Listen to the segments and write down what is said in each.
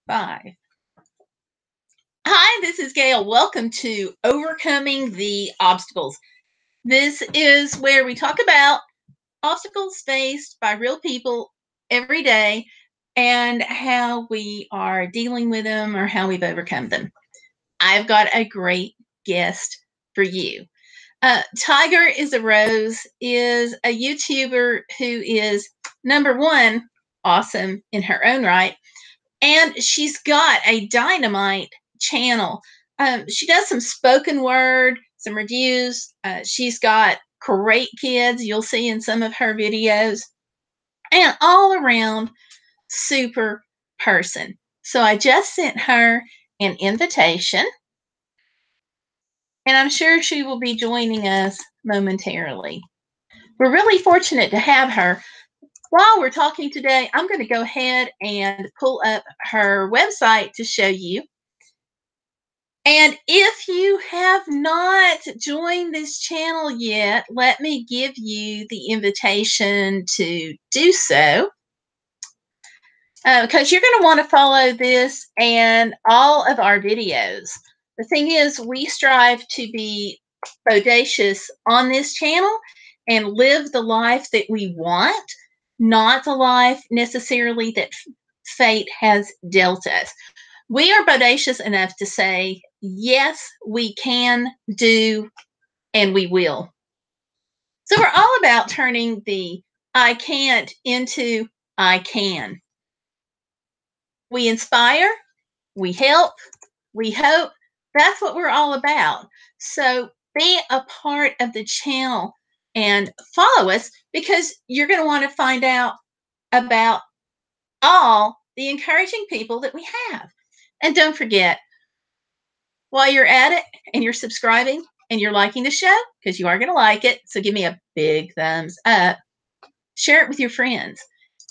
5. Hi, this is Gail. Welcome to Overcoming the Obstacles. This is where we talk about obstacles faced by real people every day and how we are dealing with them or how we've overcome them. I've got a great guest for you. Tiger is a Rose is a YouTuber who is number one, awesome in her own right. And she's got a dynamite channel. She does some spoken word, some reviews. She's got great kids you'll see in some of her videos, and all around super person. So I just sent her an invitation, and I'm sure she will be joining us momentarily. We're really fortunate to have her. While we're talking today, I'm going to go ahead and pull up her website to show you. And if you have not joined this channel yet, let me give you the invitation to do so, because you're going to want to follow this and all of our videos. The thing is, we strive to be bodacious on this channel and live the life that we want, not the life necessarily that fate has dealt us. We are bodacious enough to say, yes, we can do, and we will. So we're all about turning the I can't into I can. We inspire, we help, we hope. That's what we're all about. So be a part of the channel and follow us, because you're going to want to find out about all the encouraging people that we have. And don't forget, while you're at it and you're subscribing and you're liking the show, because you are going to like it, so give me a big thumbs up, share it with your friends,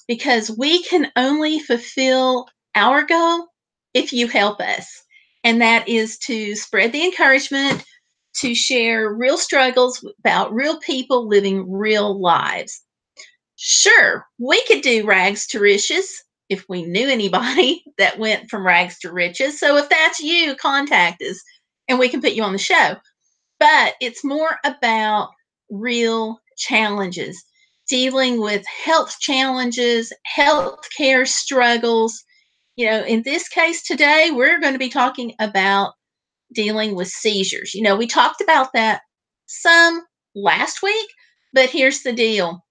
because we can only fulfill our goal if you help us. And that is to spread the encouragement, to share real struggles about real people living real lives. Sure, we could do rags to riches if we knew anybody that went from rags to riches. So if that's you, contact us and we can put you on the show. But it's more about real challenges, dealing with health challenges, healthcare struggles. In this case today, we're going to be talking about dealing with seizures. We talked about that some last week, but here's the deal.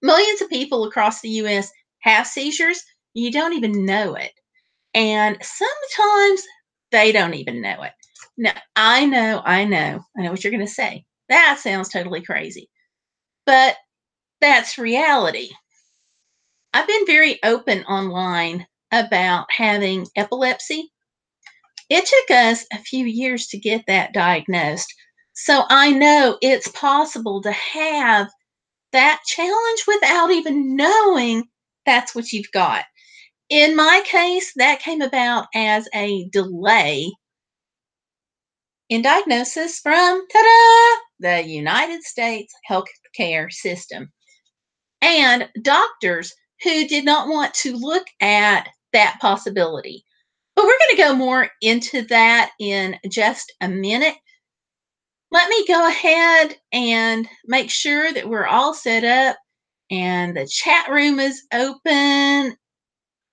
Millions of people across the U.S. have seizures. You don't even know it. And sometimes they don't even know it. Now, I know what you're going to say. That sounds totally crazy. But that's reality. I've been very open online about having epilepsy. It took us a few years to get that diagnosed. So I know it's possible to have that challenge without even knowing that's what you've got. In my case, that came about as a delay in diagnosis from, ta-da, the United States healthcare system, and doctors who did not want to look at that possibility. But we're going to go more into that in just a minute. Let me go ahead and make sure that we're all set up and the chat room is open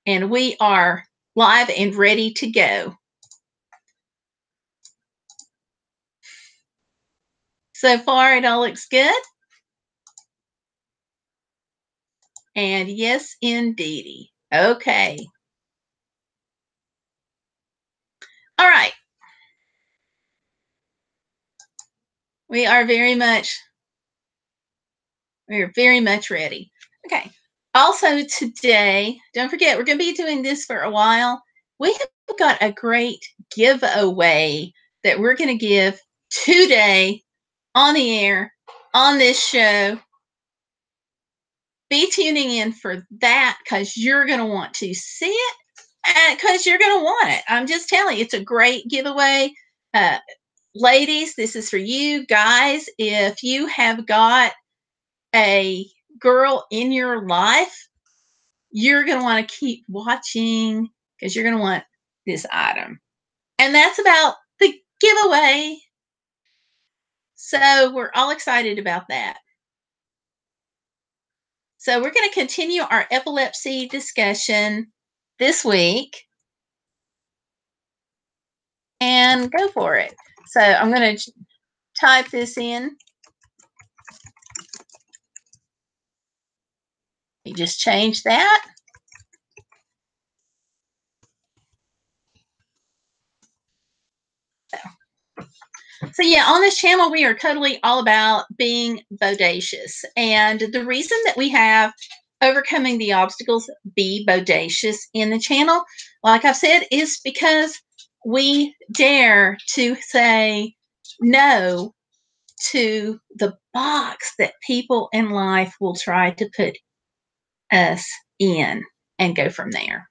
and we are live and ready to go. So far, it all looks good. And yes, indeedy. Okay. All right. We are very much ready. Okay. Also today, don't forget, we're going to be doing this for a while. We have got a great giveaway that we're going to give today on the air on this show. Be tuning in for that, because you're going to want to see it and because you're going to want it. I'm just telling you, it's a great giveaway. Ladies, this is for you. Guys, if you have got a girl in your life, you're going to want to keep watching because you're going to want this item. And that's about the giveaway. So we're all excited about that. So we're going to continue our epilepsy discussion this week and go for it. So I'm going to type this in. You just change that. So yeah, on this channel, we are totally all about being bodacious. And the reason that we have Overcoming the Obstacles, Be Bodacious in the channel, like I've said, is because we dare to say no to the box that people in life will try to put us in and go from there.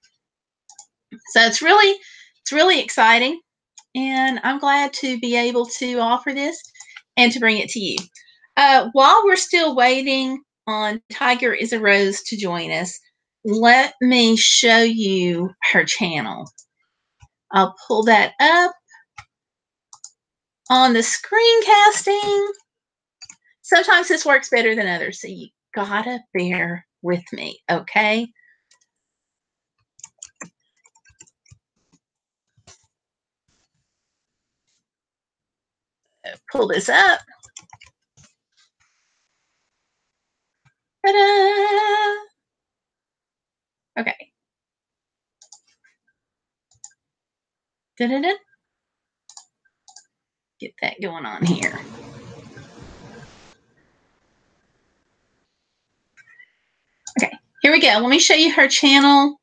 So it's really exciting. And I'm glad to be able to offer this and to bring it to you. While we're still waiting on Tiger is a Rose to join us, let me show you her channel. I'll pull that up on the screencasting. Sometimes this works better than others, so you gotta bear with me, okay? Pull this up. Ta-da! Okay. Da-da-da. Get that going on here. Okay, here we go. Let me show you her channel.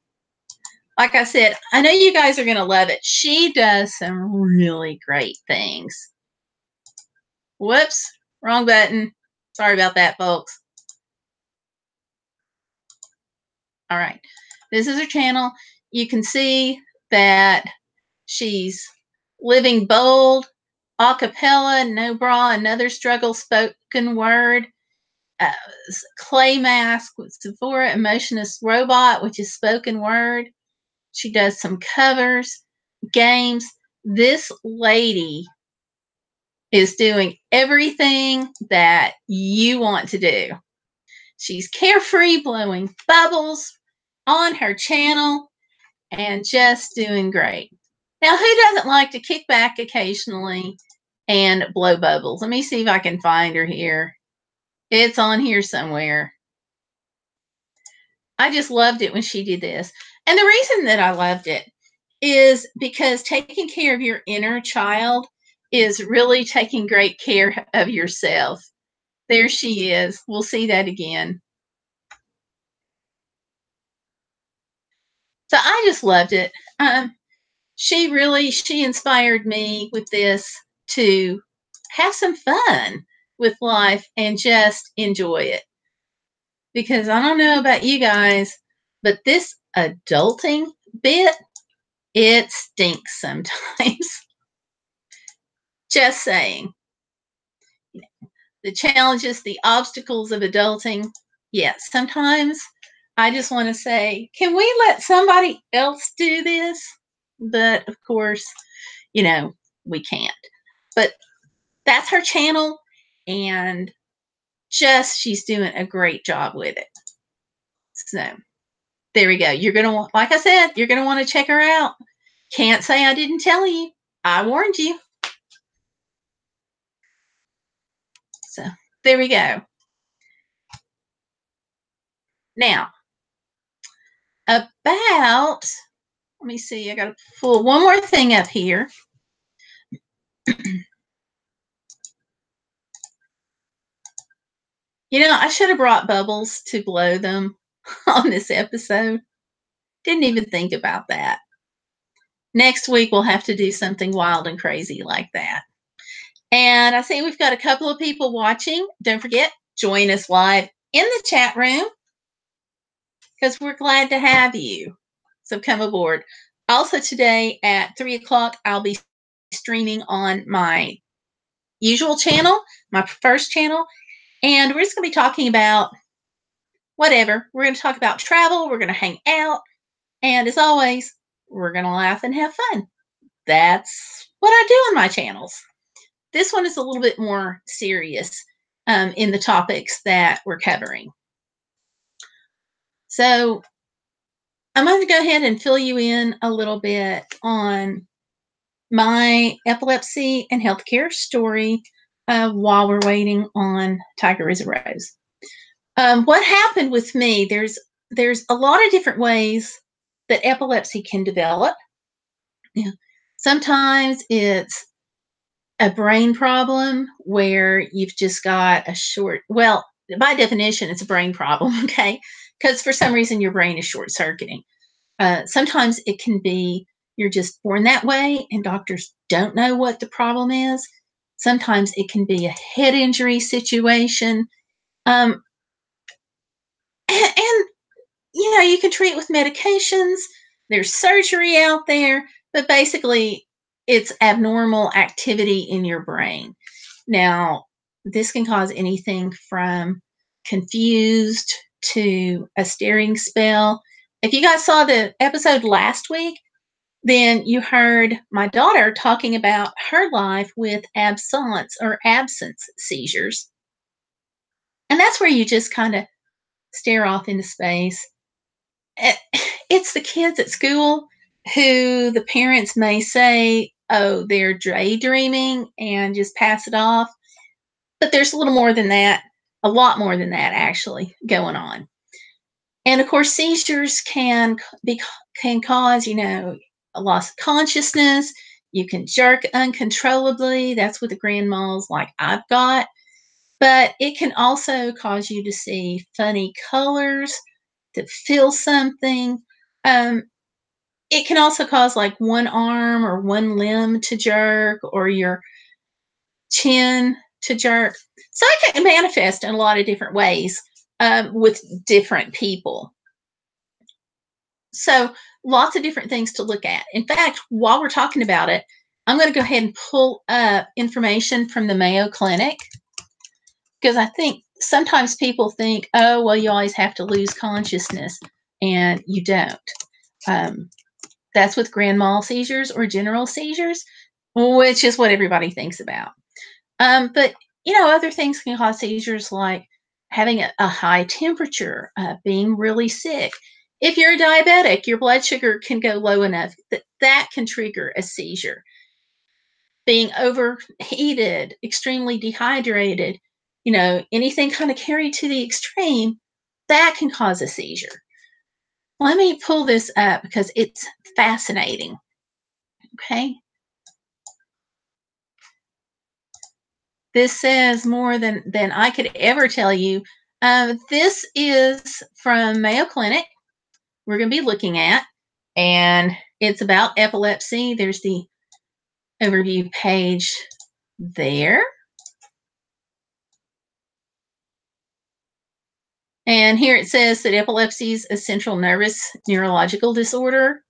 Like I said, I know you guys are going to love it. She does some really great things. Whoops, wrong button. Sorry about that, folks. All right, this is her channel. You can see that she's living bold, a cappella, no bra, another struggle, spoken word, clay mask with Sephora, emotionless robot, which is spoken word. She does some covers, games. This lady is doing everything that you want to do. She's carefree, blowing bubbles on her channel and just doing great. Now, who doesn't like to kick back occasionally and blow bubbles? Let me see if I can find her here. It's on here somewhere. I just loved it when she did this. And the reason that I loved it is because taking care of your inner child is really taking great care of yourself. There she is. We'll see that again. So I just loved it. She inspired me with this to have some fun with life and just enjoy it. Because I don't know about you guys, but this adulting bit, it stinks sometimes. Just saying. The challenges, the obstacles of adulting. Yeah, sometimes I just want to say, can we let somebody else do this? But of course, we can't. But that's her channel, and she's doing a great job with it. So there we go. You're going to, like I said, you're going to want to check her out. Can't say I didn't tell you. I warned you. So there we go. Now, let me see, I got to pull one more thing up here. I should have brought bubbles to blow them on this episode. Didn't even think about that. Next week, we'll have to do something wild and crazy like that. And I see we've got a couple of people watching. Don't forget, join us live in the chat room because we're glad to have you. So come aboard. Also today at 3 o'clock, I'll be streaming on my usual channel, my first channel. And we're just going to be talking about whatever. We're going to talk about travel. We're going to hang out. And as always, We're going to laugh and have fun. That's what I do on my channels. This one is a little bit more serious in the topics that we're covering. So I'm going to go ahead and fill you in a little bit on my epilepsy and healthcare story while we're waiting on Tiger is a Rose. What happened with me, there's a lot of different ways that epilepsy can develop. Yeah. Sometimes it's a brain problem where you've just got a short, well, by definition, it's a brain problem, okay? Because for some reason your brain is short circuiting. Sometimes it can be you're just born that way and doctors don't know what the problem is. Sometimes it can be a head injury situation. And you know, you can treat with medications. There's surgery out there, but basically it's abnormal activity in your brain. Now, this can cause anything from confused to a staring spell. If you guys saw the episode last week, then you heard my daughter talking about her life with absence or absence seizures. And that's where you just kind of stare off into space. It's the kids at school who the parents may say, oh, they're daydreaming and just pass it off. But there's a little more than that, a lot more than that actually going on. And of course, seizures can cause, you know, a loss of consciousness. You can jerk uncontrollably. That's with the grand mals like I've got. But it can also cause you to see funny colors, to feel something. It can also cause like one arm or one limb to jerk or your chin to jerk. So it can manifest in a lot of different ways with different people. So lots of different things to look at. In fact, while we're talking about it, I'm going to go ahead and pull up information from the Mayo Clinic because I think sometimes people think, oh, well, you always have to lose consciousness, and you don't. That's with grand mal seizures or general seizures, which is what everybody thinks about. But, you know, other things can cause seizures like having a high temperature, being really sick. If you're a diabetic, your blood sugar can go low enough that that can trigger a seizure. Being overheated, extremely dehydrated, you know, anything kind of carried to the extreme, that can cause a seizure. Let me pull this up because it's fascinating. Okay. This says more than I could ever tell you. This is from Mayo Clinic. We're going to be looking at, and it's about epilepsy. There's the overview page there. And here it says that epilepsy is a central nervous neurological disorder,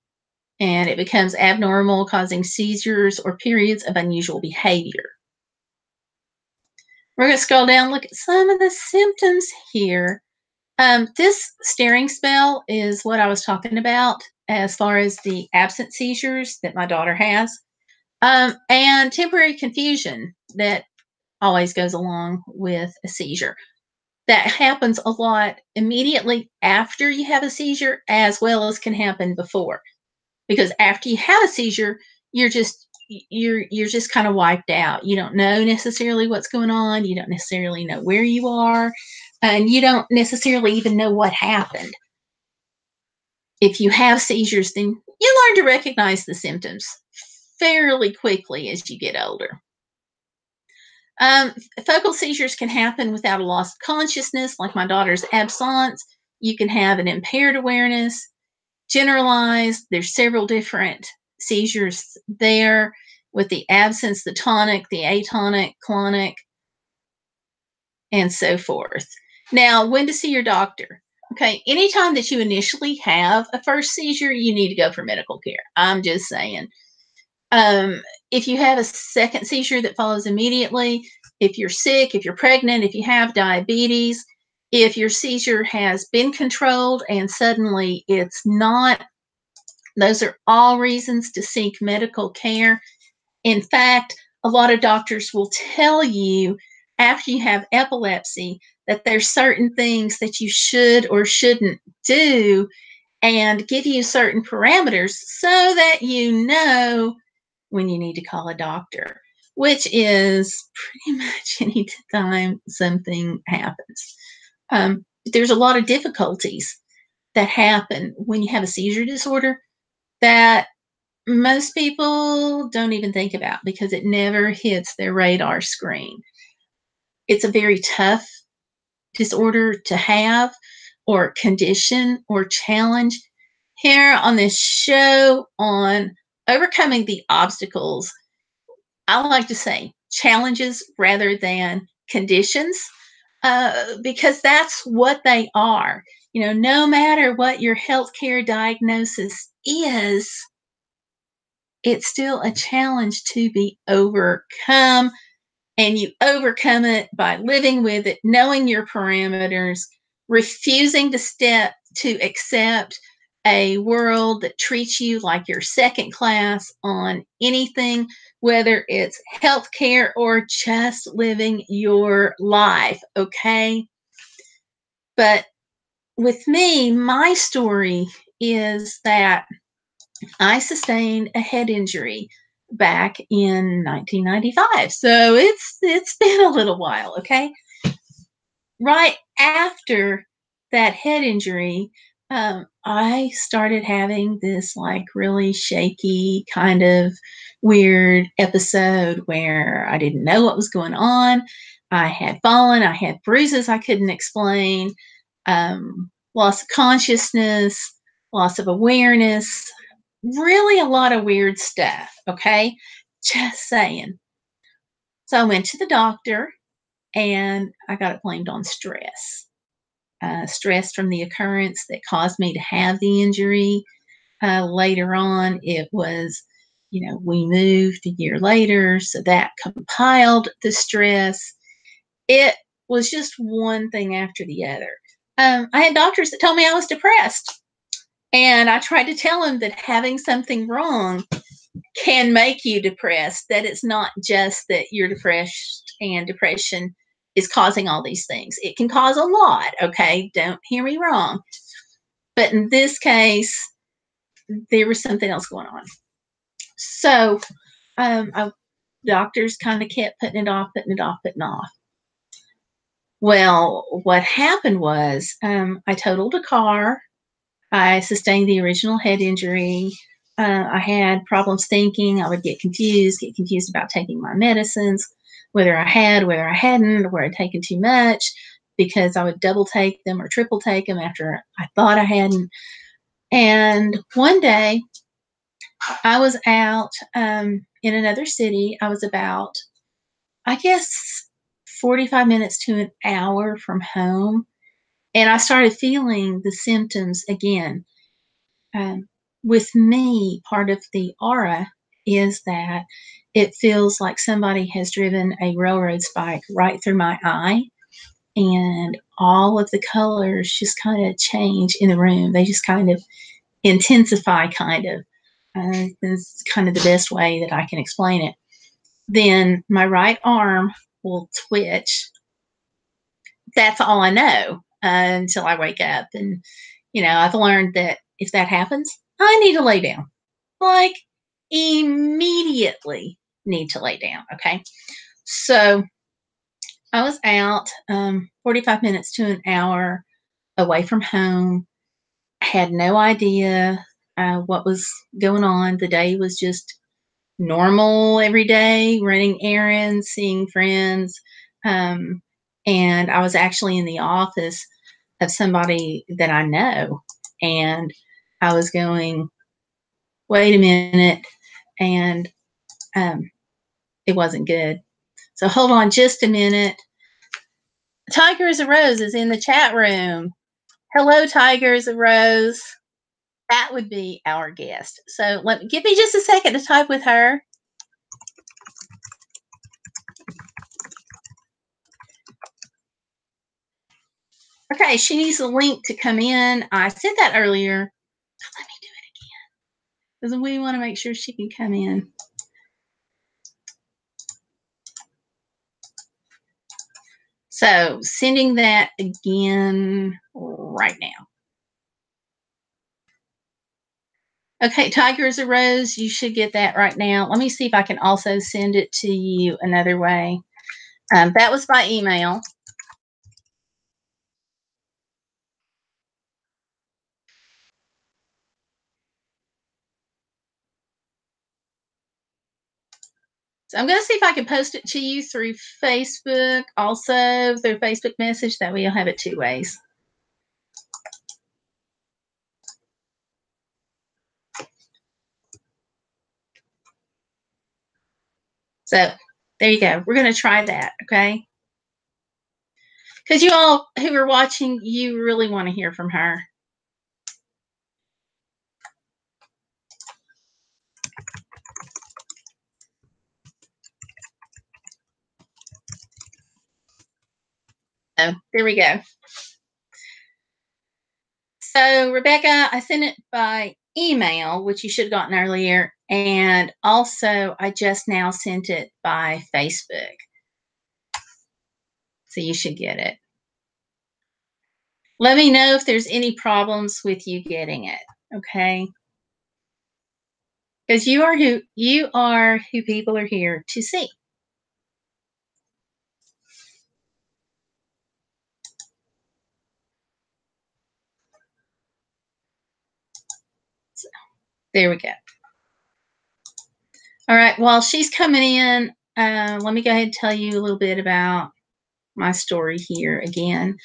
and it becomes abnormal, causing seizures or periods of unusual behavior. We're going to scroll down, look at some of the symptoms here. This staring spell is what I was talking about as far as the absent seizures that my daughter has, and temporary confusion that always goes along with a seizure. That happens a lot immediately after you have a seizure, as well as can happen before. Because after you have a seizure, you're just kind of wiped out. You don't know necessarily what's going on. You don't necessarily know where you are, and you don't necessarily even know what happened. If you have seizures, then you learn to recognize the symptoms fairly quickly as you get older. Focal seizures can happen without a loss of consciousness, like my daughter's absence. You can have an impaired awareness, generalized. There's several different seizures there with the absence, the tonic, the atonic, clonic, and so forth. Now, when to see your doctor? Okay, anytime that you initially have a first seizure, you need to go for medical care. I'm just saying. If you have a second seizure that follows immediately, if you're sick, if you're pregnant, if you have diabetes, if your seizure has been controlled and suddenly it's not Those are all reasons to seek medical care. In fact, a lot of doctors will tell you after you have epilepsy that there's certain things that you should or shouldn't do and give you certain parameters so that you know when you need to call a doctor, which is pretty much any time something happens. There's a lot of difficulties that happen when you have a seizure disorder that most people don't even think about because it never hits their radar screen. It's a very tough disorder to have, or condition, or challenge. Here on this show on overcoming the obstacles, I like to say challenges rather than conditions, because that's what they are. No matter what your healthcare diagnosis is, it's still a challenge to be overcome. And you overcome it by living with it, knowing your parameters, refusing to accept a world that treats you like you're second class on anything, whether it's healthcare or just living your life, okay? But with me, my story is that I sustained a head injury back in 1995. So it's been a little while, okay? Right after that head injury, I started having this like really shaky kind of weird episode where I didn't know what was going on. I had fallen, I had bruises I couldn't explain, loss of consciousness, loss of awareness, really a lot of weird stuff, okay? Just saying. So I went to the doctor and I got it blamed on stress. Stress from the occurrence that caused me to have the injury. Later on, it was, we moved a year later, so that compiled the stress. It was just one thing after the other. I had doctors that told me I was depressed. And I tried to tell them that having something wrong can make you depressed, that it's not just that you're depressed and depression is causing all these things. It can cause a lot, okay? Don't hear me wrong. But in this case, there was something else going on. So doctors kind of kept putting it off, putting it off, putting it off. Well, what happened was I totaled a car. I sustained the original head injury. I had problems thinking. I would get confused about taking my medicines, whether I had, whether I hadn't, where I'd taken too much, because I would double take them or triple take them after I thought I hadn't. And one day I was out in another city. I was about, I guess, 45 minutes to an hour from home. And I started feeling the symptoms again. Um, with me, part of the aura is that it feels like somebody has driven a railroad spike right through my eye, and all of the colors just kind of change in the room. They just kind of intensify, kind of. That's kind of the best way that I can explain it. Then my right arm will twitch. That's all I know until I wake up. And, I've learned that if that happens, I need to lay down. Like, immediately need to lay down. Okay. So I was out 45 minutes to an hour away from home. I had no idea what was going on. The day was just normal every day, running errands, seeing friends. And I was actually in the office of somebody that I know. And I was going, wait a minute. And it wasn't good. So hold on just a minute. Tiger is a Rose is in the chat room. Hello, Tiger is a Rose. That would be our guest. So give me just a second to type with her. Okay, she needs a link to come in. I said that earlier. Let me do it again. because we want to make sure she can come in. So sending that again right now. Okay, Tiger is a Rose. You should get that right now. Let me see if I can also send it to you another way. That was by email. So I'm going to see if I can post it to you through Facebook, also through Facebook message. That way you'll have it two ways. So there you go. We're going to try that, okay? Because you all who are watching, you really want to hear from her. So there we go. So Rebecca, I sent it by email, which you should have gotten earlier. And also I just now sent it by Facebook. So you should get it. Let me know if there's any problems with you getting it, okay? Because you are who people are here to see. So, there we go. All right, while she's coming in, let me go ahead and tell you a little bit about my story here again.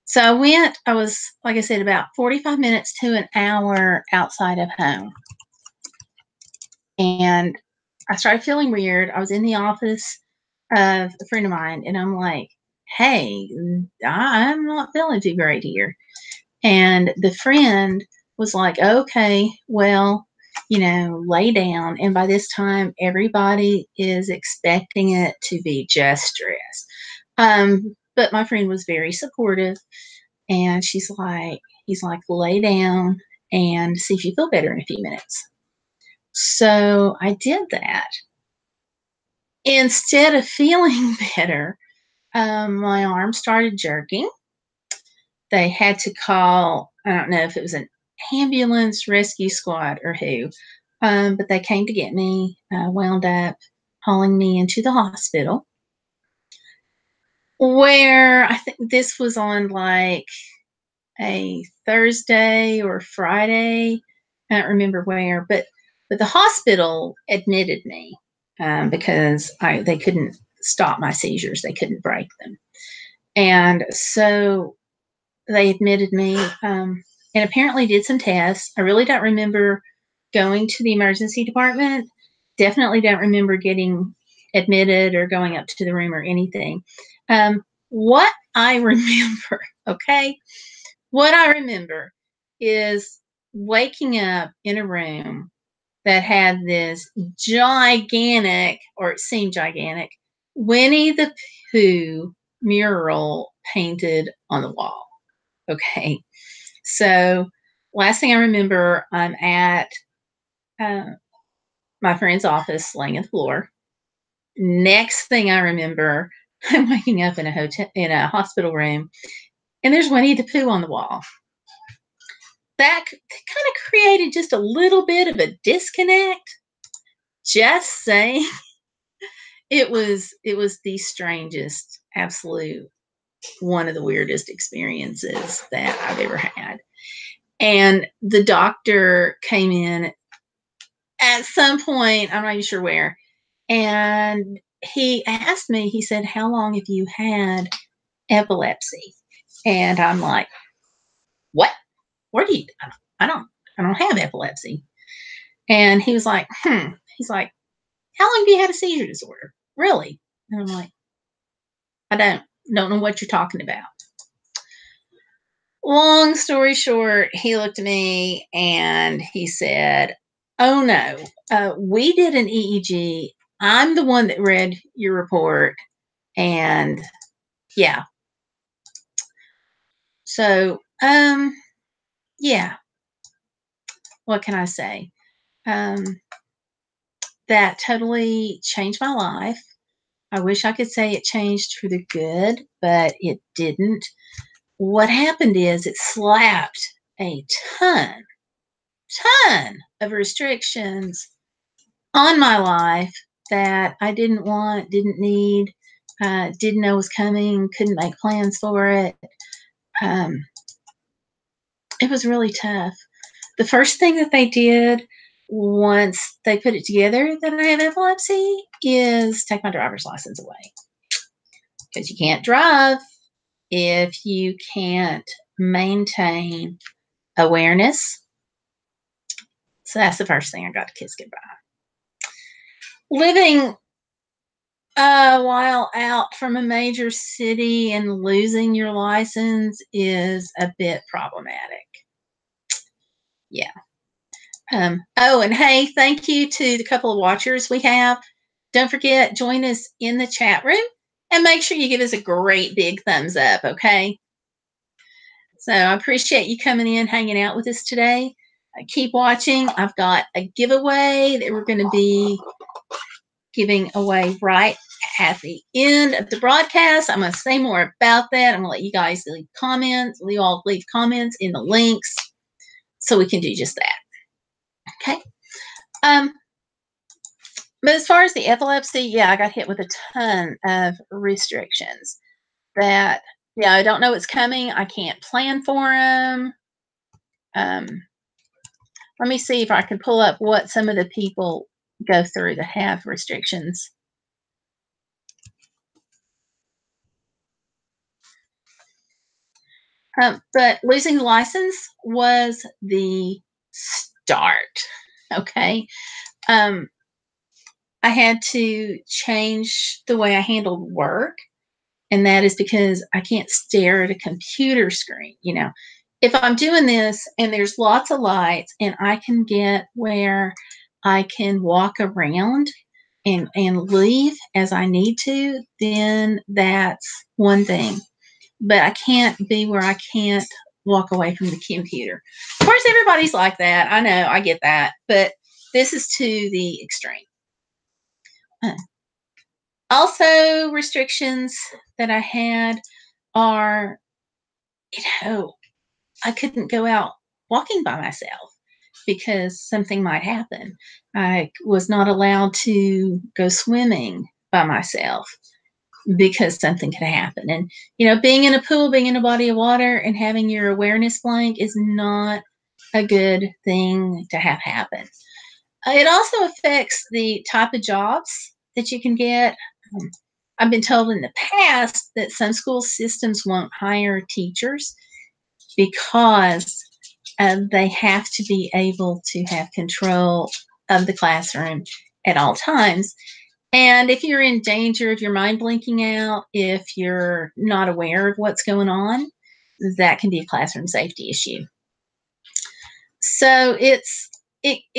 So I was, like I said, about 45 minutes to an hour outside of home. And I started feeling weird. I was in the office of a friend of mine, and I'm like, hey, I'm not feeling too great here. And the friend was like, okay, well, lay down. And by this time, everybody is expecting it to be just stress. But my friend was very supportive. And he's like, lay down and see if you feel better in a few minutes. So I did that. Instead of feeling better, my arm started jerking. They had to call, I don't know if it was an ambulance, rescue squad, or who, but they came to get me, wound up hauling me into the hospital, where I think this was on like a Thursday or Friday. I don't remember where, but the hospital admitted me because they couldn't stop my seizures. They couldn't break them. And so they admitted me and apparently did some tests. I really don't remember going to the emergency department. Definitely don't remember getting admitted or going up to the room or anything. What I remember, okay, what I remember is waking up in a room that had this gigantic, or it seemed gigantic, Winnie the Pooh mural painted on the wall. Okay. So last thing I remember, I'm at my friend's office laying on the floor. Next thing I remember, I'm waking up in a hospital room, and there's Winnie the Pooh on the wall. That kind of created just a little bit of a disconnect. Just saying. It was the strangest, absolute, one of the weirdest experiences that I've ever had. And the doctor came in at some point, I'm not even sure where, and he asked me, he said, how long have you had epilepsy? And I'm like, what? Where do you, I don't have epilepsy. And he was like, he's like, how long have you had a seizure disorder? Really? And I'm like, I don't know what you're talking about. Long story short, he looked at me and he said, oh no, we did an EEG. I'm the one that read your report. And yeah. So, yeah. what can I say? That totally changed my life. I wish I could say it changed for the good, but it didn't. What happened is it slapped a ton of restrictions on my life that I didn't want, didn't need, didn't know was coming, couldn't make plans for it. It was really tough. The first thing that they did once they put it together that I have epilepsy is take my driver's license away. Because you can't drive if you can't maintain awareness. So that's the first thing I got to kiss goodbye. Living a while out from a major city and losing your license is a bit problematic. Yeah. Oh, and hey, thank you to the couple of watchers we have. Don't forget, join us in the chat room and make sure you give us a great big thumbs up, okay? So I appreciate you coming in, hanging out with us today. Keep watching. I've got a giveaway that we're going to be giving away right at the end of the broadcast. I'm going to say more about that. I'm going to let you guys leave comments. You all leave comments in the links so we can do just that. Okay. But as far as the epilepsy, yeah, I got hit with a ton of restrictions that, yeah, I don't know what's coming. I can't plan for them. Let me see if I can pull up what some of the people go through that have restrictions. But losing the license was the start. Okay. I had to change the way I handled work. And that is because I can't stare at a computer screen. You know, if I'm doing this and there's lots of lights and I can get where I can walk around and leave as I need to, then that's one thing. But I can't be where I can't walk away from the computer. Of course, everybody's like that. I know, I get that. But this is to the extreme. Also, restrictions that I had are, you know, I couldn't go out walking by myself because something might happen. I was not allowed to go swimming by myself because something could happen. And, you know, being in a pool, being in a body of water and having your awareness blank is not a good thing to have happen. It also affects the type of jobs that you can get. I've been told in the past that some school systems won't hire teachers because they have to be able to have control of the classroom at all times. And if you're in danger of your mind blinking out, if you're not aware of what's going on, that can be a classroom safety issue. So it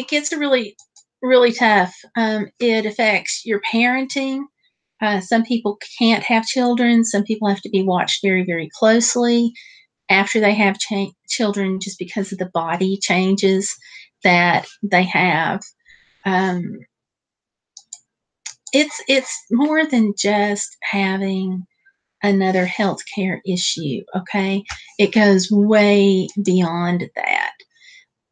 gets really, really tough. It affects your parenting. Some people can't have children. Some people have to be watched very, very closely after they have children just because of the body changes that they have. It's more than just having another healthcare issue, okay? It goes way beyond that.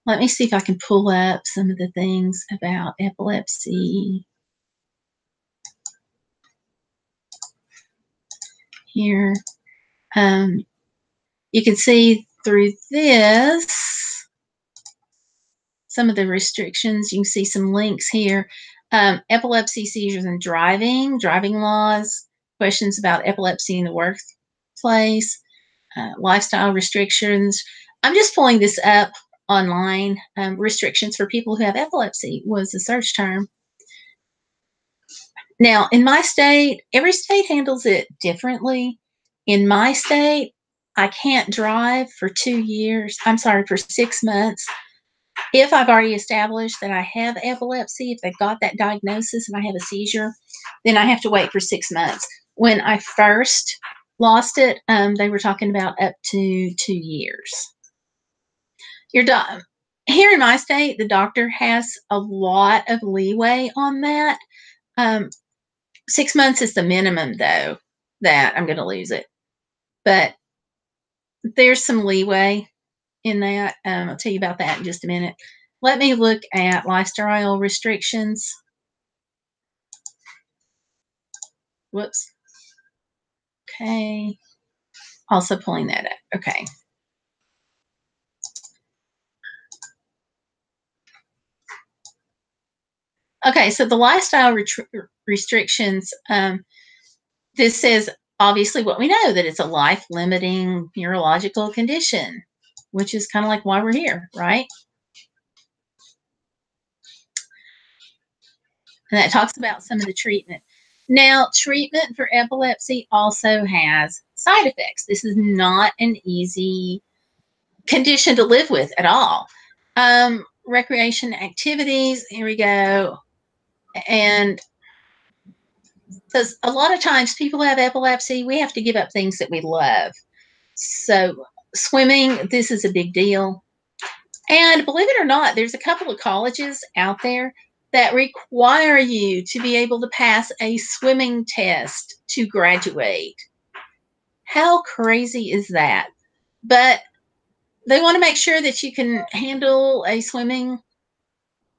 Let me see if I can pull up some of the things about epilepsy here. You can see through this some of the restrictions. You can see some links here. Epilepsy, seizures, and driving laws, questions about epilepsy in the workplace, lifestyle restrictions. I'm just pulling this up online. Restrictions for people who have epilepsy was the search term. Now, in my state, every state handles it differently. In my state, I can't drive for 2 years. I'm sorry, for 6 months. If I've already established that I have epilepsy, if they've got that diagnosis and I have a seizure, then I have to wait for 6 months. When I first lost it, they were talking about up to 2 years. Your Here in my state, the doctor has a lot of leeway on that. 6 months is the minimum, though, that I'm going to lose it. But there's some leeway in that. I'll tell you about that in just a minute. Let me look at lifestyle restrictions. Whoops. Okay. Also pulling that up. Okay. Okay, so the lifestyle restrictions, this says obviously what we know, that it's a life-limiting neurological condition, which is kind of like why we're here, right? And that talks about some of the treatment. Now, treatment for epilepsy also has side effects. This is not an easy condition to live with at all. Recreation activities, here we go. And because a lot of times people have epilepsy, we have to give up things that we love. So swimming, this is a big deal. And believe it or not, there's a couple of colleges out there that require you to be able to pass a swimming test to graduate. How crazy is that? But they want to make sure that you can handle a swimming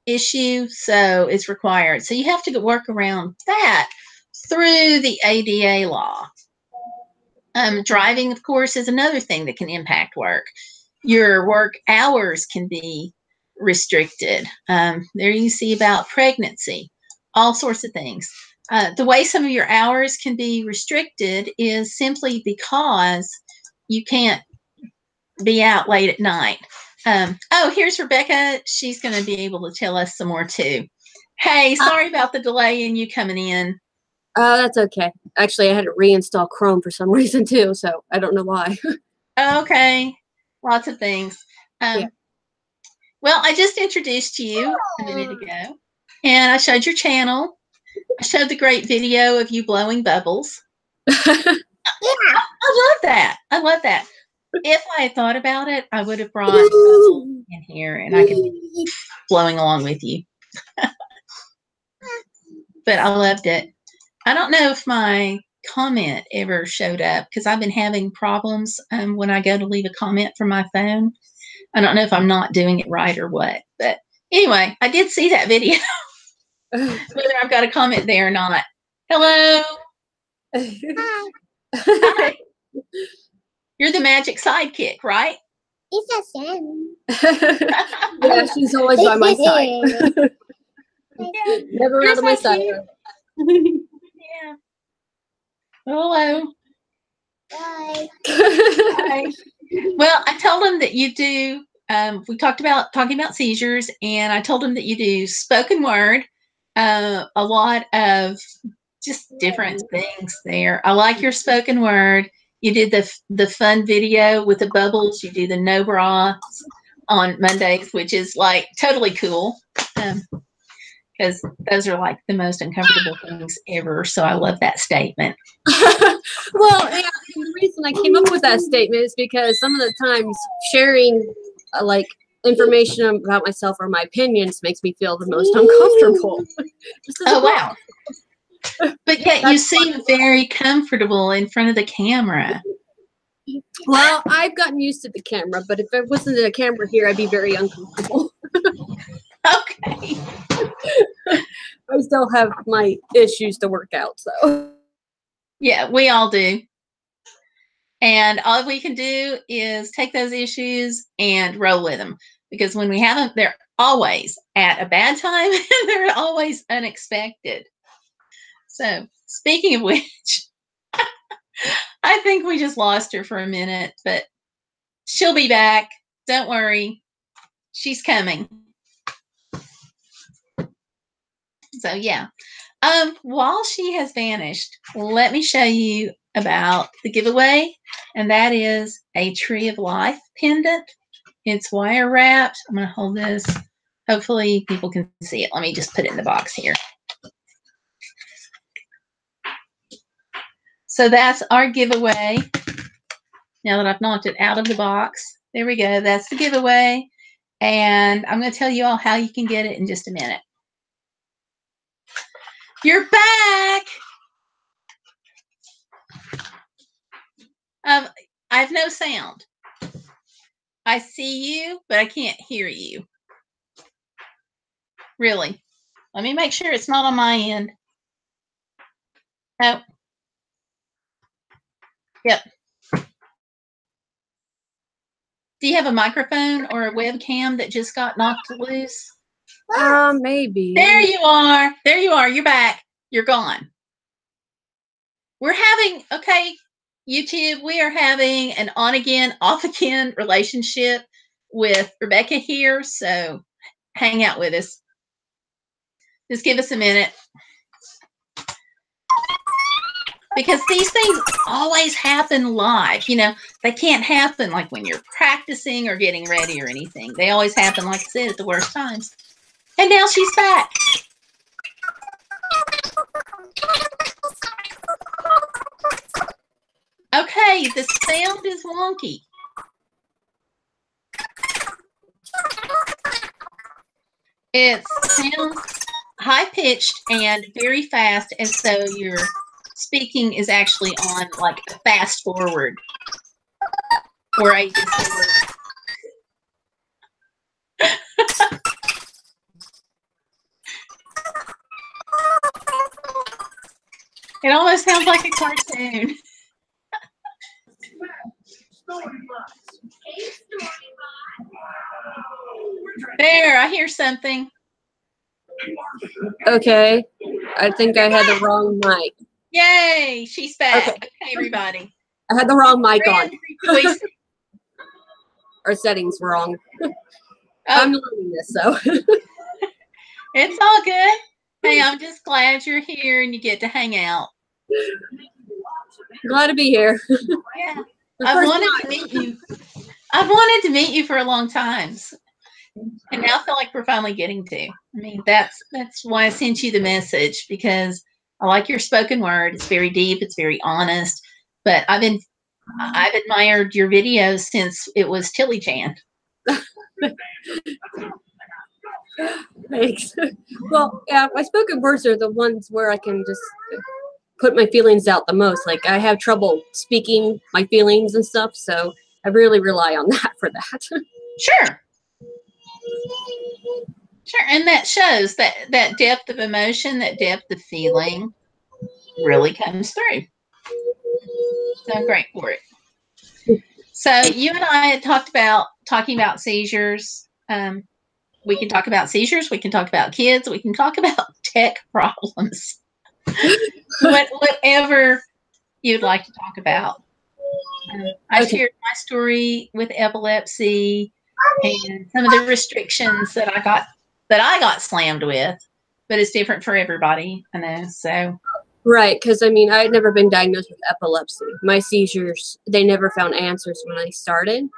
issue, so it's required. So you have to work around that through the ADA law. Driving, of course, is another thing that can impact work. Your work hours can be restricted. There you see about pregnancy, all sorts of things. The way some of your hours can be restricted is simply because you can't be out late at night. Oh, here's Rebecca. She's going to be able to tell us some more too. Hey, sorry about the delay in you coming in. Oh, that's okay. Actually, I had to reinstall Chrome for some reason too, so I don't know why. Okay. Lots of things. Yeah. Well, I just introduced you a minute ago, and I showed your channel. I showed the great video of you blowing bubbles. Yeah, I love that. I love that. If I had thought about it, I would have brought bubbles in here, and I could be blowing along with you. But I loved it. I don't know if my comment ever showed up because I've been having problems when I go to leave a comment from my phone. I don't know if I'm not doing it right or what. But anyway, I did see that video. Whether I've got a comment there or not. Hello. Hi. You're the magic sidekick, right? It's a Sam. Yeah, she's always by my side. Never out of my side. Yeah. Hello. Bye. Hi. Well, I told him that you do. We talked about talking about seizures, and I told him that you do spoken word, a lot of just different things there. I like your spoken word. You did the fun video with the bubbles. You do the no bra on Mondays, which is like totally cool. Because those are like the most uncomfortable things ever. So I love that statement. Well, yeah, the reason I came up with that statement is because some of the times sharing like information about myself or my opinions makes me feel the most uncomfortable. Oh, wow. But yet you seem very comfortable in front of the camera. Well, I've gotten used to the camera, but if it wasn't a camera here, I'd be very uncomfortable. Okay. I still have my issues to work out, so. Yeah, we all do. And all we can do is take those issues and roll with them. Because when we have them, they're always at a bad time and they're always unexpected. So, speaking of which, I think we just lost her for a minute, but she'll be back. Don't worry. She's coming. So, yeah. While she has vanished, let me show you about the giveaway, and that is a Tree of Life pendant. It's wire wrapped. I'm going to hold this. Hopefully people can see it. Let me just put it in the box here. So that's our giveaway. Now that I've knocked it out of the box, there we go. That's the giveaway. And I'm going to tell you all how you can get it in just a minute. You're back. I have no sound. I see you, but I can't hear you. Really. Let me make sure it's not on my end. Oh. Yep. Do you have a microphone or a webcam that just got knocked loose? Maybe. There you are. There you are. You're back. You're gone. We're having, okay, YouTube, we are having an on again, off again relationship with Rebecca here. So hang out with us. Just give us a minute. Because these things always happen live. You know, they can't happen like when you're practicing or getting ready or anything. They always happen, like I said, at the worst times. And now she's back. Okay, the sound is wonky. It sounds high-pitched and very fast, as though you're speaking is actually on like a fast forward or a forward. It almost sounds like a cartoon. There, I hear something. Okay. I think I had the wrong mic. Yay, she's back. Okay. Okay, everybody. I had the wrong mic on. Rejoice. Our settings were wrong. Oh, I'm learning this, so. it's all good. Hey, I'm just glad you're here and you get to hang out. Glad to be here. Yeah. I've wanted to meet you. I've wanted to meet you for a long time. And now I feel like we're finally getting to. I mean, that's why I sent you the message, because I like your spoken word. It's very deep. It's very honest. But I've admired your videos since it was Tilly Chan. Thanks. Well, yeah, my spoken words are the ones where I can just put my feelings out the most. Like, I have trouble speaking my feelings and stuff, so I really rely on that for that. Sure. Sure, and that shows that depth of emotion, that depth of feeling really comes through. So I'm great for it. So you and I had talking about seizures. We can talk about seizures. We can talk about kids. We can talk about tech problems. Whatever you'd like to talk about. I shared my story with epilepsy and some of the restrictions that I got slammed with, but it's different for everybody, I know. So right, because I mean, I had never been diagnosed with epilepsy. My seizures, they never found answers when I started.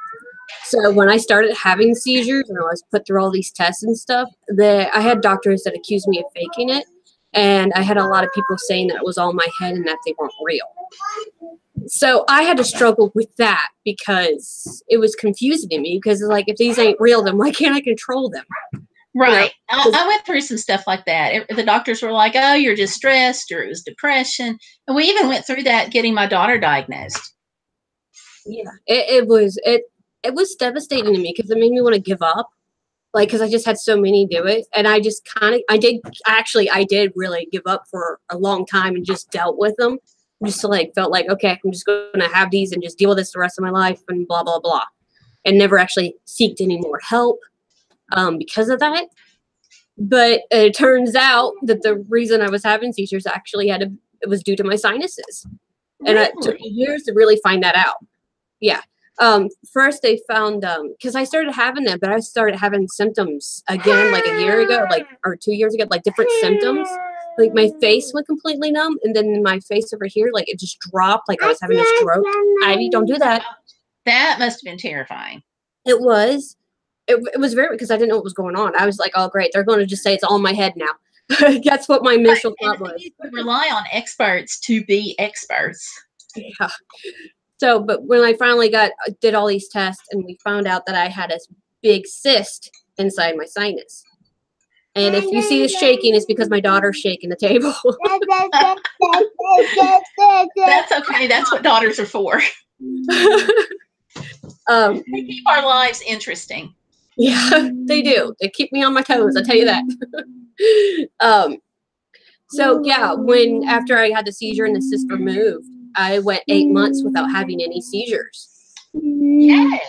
So when I started having seizures and I was put through all these tests and stuff, I had doctors that accused me of faking it. And I had a lot of people saying that it was all in my head and that they weren't real. So I had to struggle with that because it was confusing to me, because like, if these ain't real, then why can't I control them? Right. You know? I went through some stuff like that. The doctors were like, oh, you're just stressed, or it was depression. And we even went through that getting my daughter diagnosed. Yeah, it was devastating to me because it made me want to give up. Like, because I just had so many do it. And I just I did really give up for a long time and just dealt with them. Just like felt like, okay, I'm just going to have these and just deal with this the rest of my life and blah, blah, blah. And never actually seeked any more help because of that. But it turns out that the reason I was having seizures actually it was due to my sinuses. And it took years to really find that out. Yeah. First they found, because I started having them, but I started having symptoms again like a year ago, or 2 years ago, like different symptoms. Like my face went completely numb, and then my face over here, like it just dropped, like I was having a stroke. Ivy, don't do that. That must have been terrifying. It was. It was very, because I didn't know what was going on. I was like, oh great, they're going to just say it's all in my head now. That's what my initial thought was. We rely on experts to be experts. Yeah. So, but when I finally did all these tests and we found out that I had a big cyst inside my sinus. And if you see this shaking, it's because my daughter's shaking the table. That's okay. That's what daughters are for. They keep our lives interesting. Yeah, they do. They keep me on my toes, I tell you that. So yeah, after I had the seizure and the cyst removed, I went 8 months without having any seizures. Yay.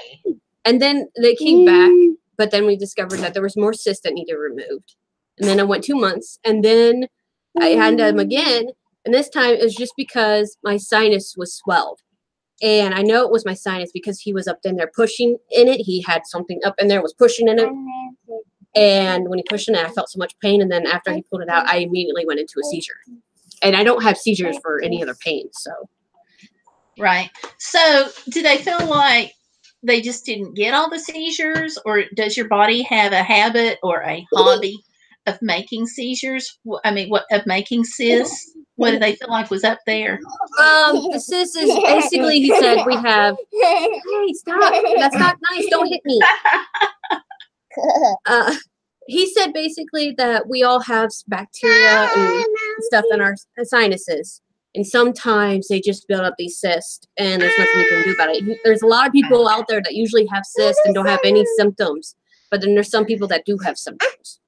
And then they came back, but then we discovered that there was more cysts that needed removed. And then I went 2 months, and then I had them again. And this time it was just because my sinus was swelled. And I know it was my sinus because he was up in there pushing in it. He had something up in there, was pushing in it. And when he pushed in it, I felt so much pain. And then after he pulled it out, I immediately went into a seizure. And I don't have seizures for any other pain. So. Right. So do they feel like they just didn't get all the seizures, or does your body have a habit or a hobby of making seizures? I mean, of making cysts? What do they feel like was up there? The cyst is basically, he said, we have, hey, stop. That's not nice. Don't hit me. He said basically that we all have bacteria and stuff in our sinuses. And sometimes they just build up these cysts, and there's nothing you can do about it. There's a lot of people out there that usually have cysts and don't have any symptoms. But then there's some people that do have symptoms.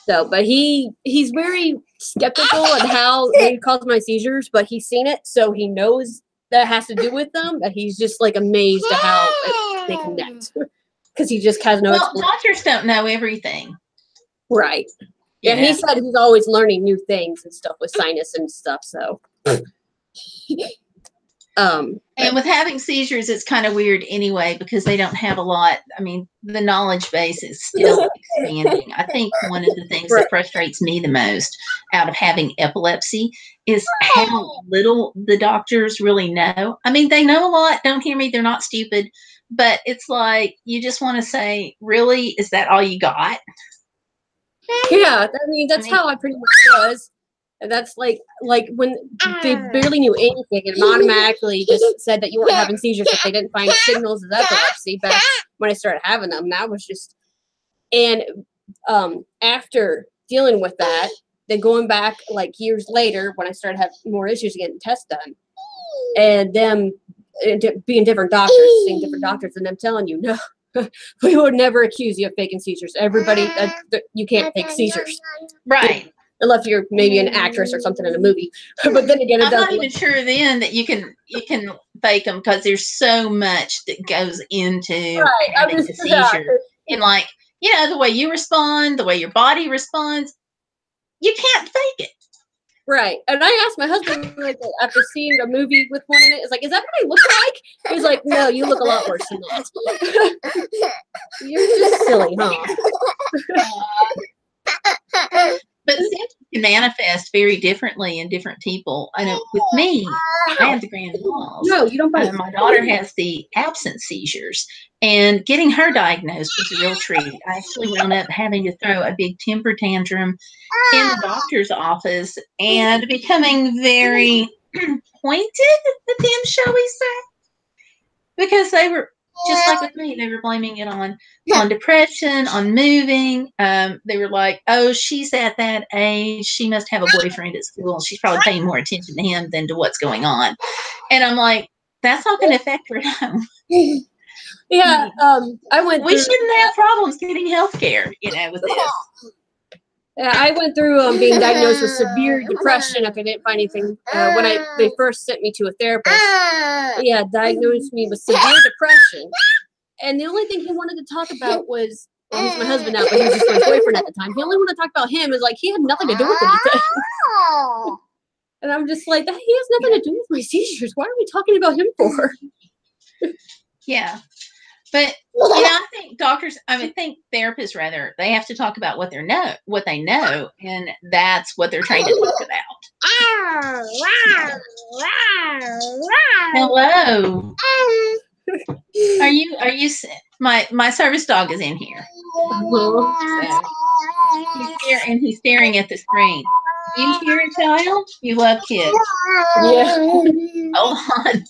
So, but he's very skeptical at how they cause my seizures, but he's seen it, so he knows that has to do with them. But he's just like amazed at how they connect, because he just has no. Well, doctors don't know everything, right? Yeah, he said he's always learning new things and stuff with sinus and stuff. So, and with having seizures, it's kind of weird anyway, because they don't have a lot. I mean, the knowledge base is still expanding. I think one of the things that frustrates me the most out of having epilepsy is how little the doctors really know. I mean, they know a lot. Don't hear me. They're not stupid. But it's like, you just want to say, really? Is that all you got? Yeah, I mean, that's how I pretty much was. And that's like when they barely knew anything and automatically just said that you weren't having seizures if they didn't find signals of epilepsy. But when I started having them, that was just, and after dealing with that, then going back like years later when I started having more issues getting tests done, and them being different doctors, seeing different doctors, and them telling you, no, we would never accuse you of faking seizures. Everybody, you can't fake seizures. Right. Unless you're maybe an actress or something in a movie. But then again, I'm not even sure then that you can fake them, because there's so much that goes into having a seizure. And like, the way you respond, the way your body responds, you can't fake it. Right. And I asked my husband, like, after seeing a movie with one in it, it's like, is that what I look like? He's like, no, you look a lot worse than that. You're just silly, huh? But symptoms can manifest very differently in different people. I know with me, I have the grand mal. No, you don't. My daughter has the absent seizures, and getting her diagnosed was a real treat. I actually wound up having to throw a big temper tantrum in the doctor's office and becoming very pointed with them, shall we say? Because they were, just like with me, they were blaming it on depression, on moving. They were like, oh, she's at that age. She must have a boyfriend at school. She's probably paying more attention to him than to what's going on. And I'm like, that's not going to affect her at home. Yeah, we shouldn't have problems getting health care, with this. Yeah, I went through being diagnosed with severe depression after I didn't find anything. When they first sent me to a therapist, diagnosed me with severe depression. And the only thing he wanted to talk about was, well, he's my husband now, but he was just my boyfriend at the time. He only wanted to talk about him. Is like, he had nothing to do with anything. And I'm just like, he has nothing to do with my seizures. Why are we talking about him for? Yeah. But I think therapists rather, they have to talk about what they know, and that's what they're trained to talk about. Hello. Are you my service dog is in here. So he's staring at the screen. You hear a child? You love kids. Yeah. Hold on.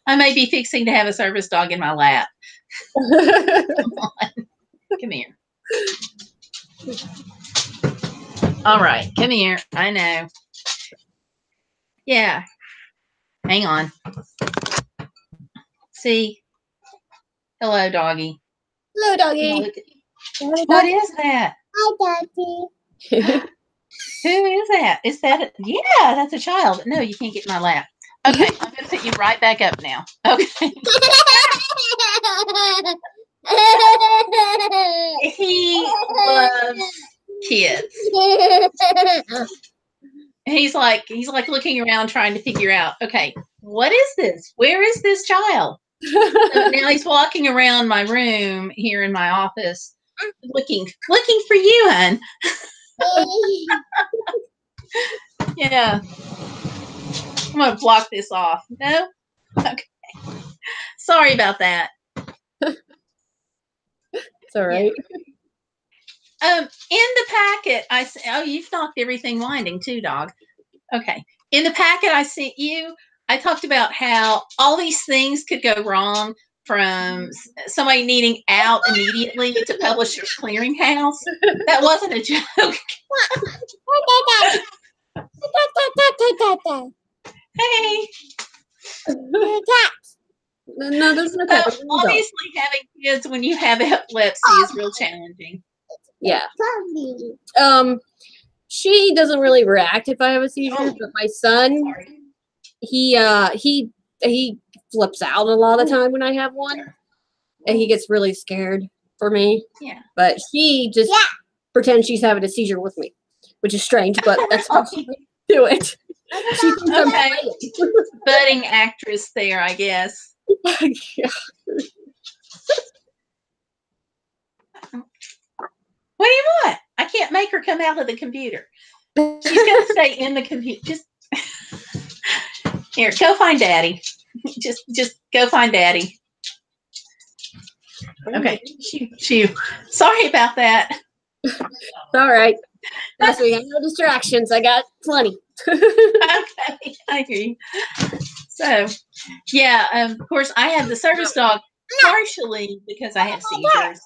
I may be fixing to have a service dog in my lap. Come on. Come here. All right, come here. I know. Yeah. Hang on. See? Hello, doggy. Hello, doggy. What is that? Hi, Daddy. Who is that? Is that yeah, that's a child. No, you can't get in my lap. Okay, I'm going to put you right back up now. Okay. He loves kids. He's like looking around trying to figure out, okay, what is this? Where is this child? So now he's walking around my room here in my office looking for you, hon. Yeah. I'm gonna block this off. No? Okay. Sorry about that. It's all right. In the packet, you've knocked everything winding too, dog. Okay. In the packet I sent you, I talked about how all these things could go wrong, from somebody needing out immediately to Publishers Clearinghouse. That wasn't a joke. Hey. No, there's no cat. Obviously, having kids when you have epilepsy is real challenging. Yeah. She doesn't really react if I have a seizure, but my son, he flips out a lot of the time when I have one, and he gets really scared for me. Yeah. But she just pretends she's having a seizure with me, which is strange, but that's how she do it. She thinks I'm playing. Budding actress there, I guess. Yeah. What do you want? I can't make her come out of the computer. She's going to stay in the computer. Just here, go find Daddy. Just go find Daddy. Okay. Shoo. Sorry about that. It's all right. Plus, we have no distractions. I got plenty. Okay, I hear you. So, yeah, of course, I have the service dog partially because I have seizures.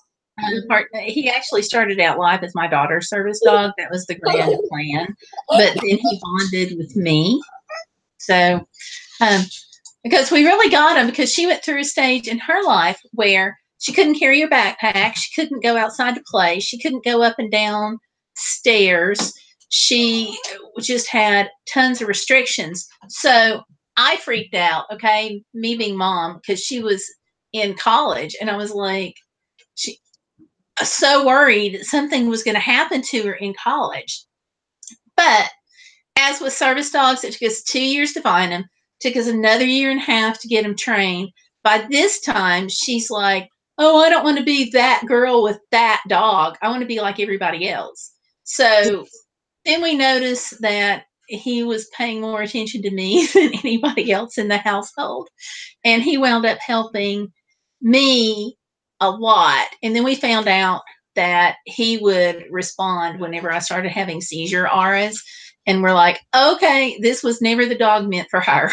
He actually started out live as my daughter's service dog. That was the grand plan. But then he bonded with me. So, because we really got him, because she went through a stage in her life where she couldn't carry her backpack. She couldn't go outside to play. She couldn't go up and down stairs. She just had tons of restrictions. So I freaked out, okay, me being mom, because she was in college, and I was like, so worried that something was going to happen to her in college. But as with service dogs, it took us 2 years to find them. Took us another year and a half to get them trained. By this time, she's like, oh, I don't want to be that girl with that dog. I want to be like everybody else. So then we noticed that he was paying more attention to me than anybody else in the household. And he wound up helping me a lot. And then we found out that he would respond whenever I started having seizure auras. And we're like, okay, this was never the dog meant for her.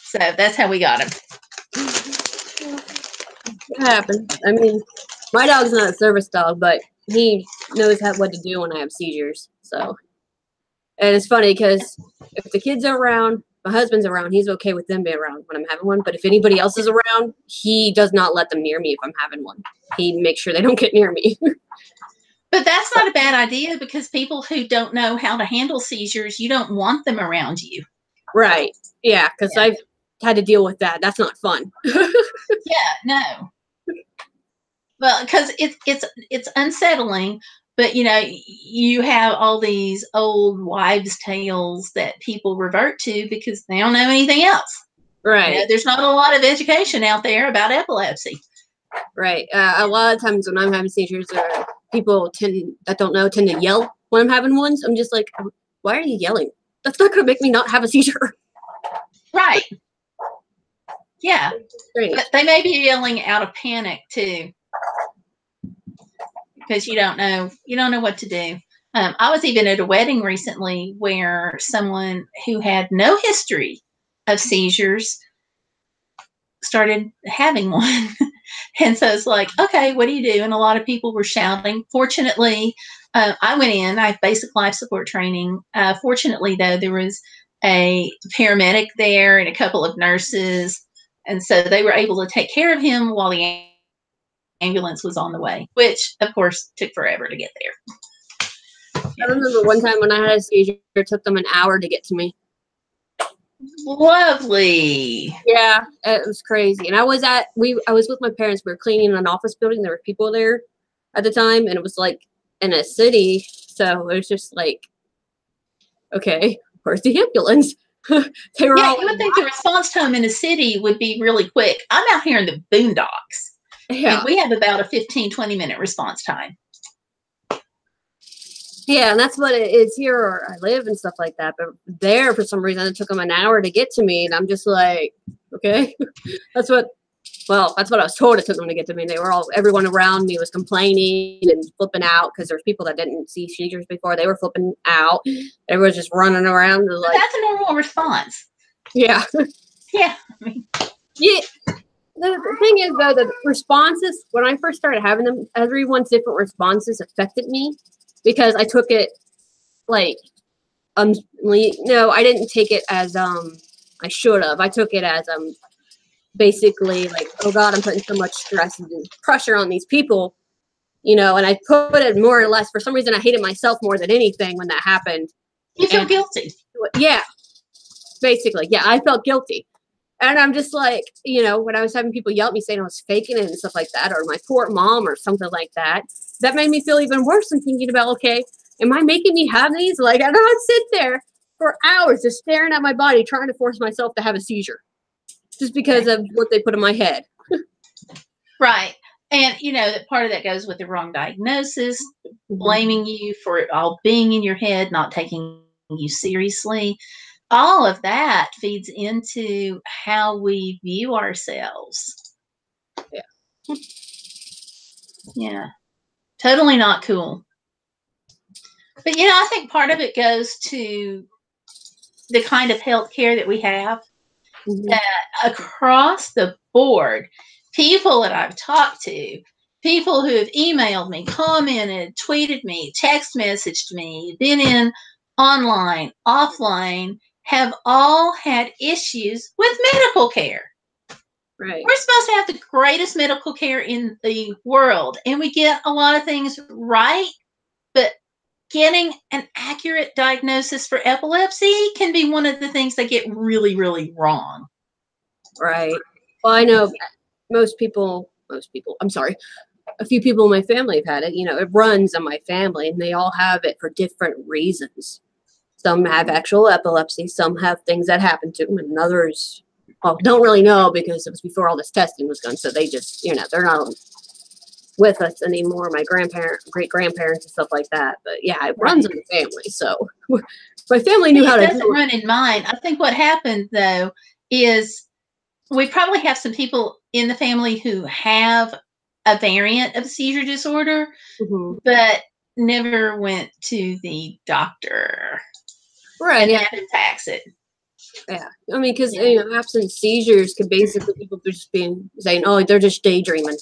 So that's how we got him. It happens. I mean, my dog's not a service dog, but he knows what to do when I have seizures. So, and it's funny because if the kids are around, my husband's around, he's okay with them being around when I'm having one. But if anybody else is around, he does not let them near me if I'm having one. He makes sure they don't get near me. But that's not a bad idea, because people who don't know how to handle seizures, you don't want them around you. Right. Yeah, because I've had to deal with that. That's not fun. Yeah, no. Well, because it's unsettling, but you have all these old wives' tales that people revert to because they don't know anything else. Right. There's not a lot of education out there about epilepsy. Right. A lot of times when I'm having seizures, people that don't know tend to yell when I'm having ones. I'm just like, why are you yelling? That's not going to make me not have a seizure. Right. Yeah. Great. But they may be yelling out of panic too, because you don't know what to do. I was even at a wedding recently where someone who had no history of seizures started having one. And so it's like, okay, what do you do? And a lot of people were shouting. Fortunately, I went in, I have basic life support training. Fortunately, though, there was a paramedic there and a couple of nurses. And so they were able to take care of him while the ambulance was on the way, which, of course, took forever to get there. I remember one time when I had a seizure, it took them an hour to get to me. Lovely. Yeah, it was crazy. And I was with my parents. We were cleaning an office building. There were people there at the time, and it was like in a city. So it was just like, okay, where's the ambulance? They were all you would think the response time in a city would be really quick. I'm out here in the boondocks. Yeah. And we have about a 15, 20-minute response time. Yeah, and that's what it is here where I live and stuff like that. But there, for some reason, it took them an hour to get to me. And I'm just like, okay, that's what I was told it took them to get to me. They were everyone around me was complaining and flipping out because there's people that didn't see seizures before. They were flipping out. Everyone was just running around. Like, that's a normal response. Yeah. Yeah. Yeah. The thing is, though, the responses, when I first started having them, everyone's different responses affected me. Because I took it like, no, I didn't take it as I should have. I took it as basically like, oh God, I'm putting so much stress and pressure on these people, and I put it more or less, for some reason I hated myself more than anything when that happened. You feel guilty. Yeah, basically. Yeah, I felt guilty. And I'm just like, when I was having people yell at me saying I was faking it and stuff like that, or my poor mom or something like that, that made me feel even worse than thinking about, okay, am I making me have these? Like, I don't sit there for hours just staring at my body, trying to force myself to have a seizure just because of what they put in my head. Right. And, that part of that goes with the wrong diagnosis, blaming you for it all being in your head, not taking you seriously. All of that feeds into how we view ourselves. Yeah. Yeah. Totally not cool. But, I think part of it goes to the kind of health care that we have. That across the board, people that I've talked to, people who have emailed me, commented, tweeted me, text messaged me, been in online, offline, have all had issues with medical care. Right. We're supposed to have the greatest medical care in the world, and we get a lot of things right, but getting an accurate diagnosis for epilepsy can be one of the things that get really, really wrong. Right. Well, I know most people, a few people in my family have had it. It runs in my family, and they all have it for different reasons. Some have actual epilepsy. Some have things that happen to them, and others don't really know because it was before all this testing was done. So they just, they're not with us anymore. My great-grandparents and stuff like that. But yeah, it runs in the family. So my family knew how to do it. It doesn't run in mine. I think what happened, though, is we probably have some people in the family who have a variant of seizure disorder, but never went to the doctor. Right. And yeah. had to tax it. Yeah. I mean, because, absent seizures could basically people just be saying, oh, they're just daydreaming.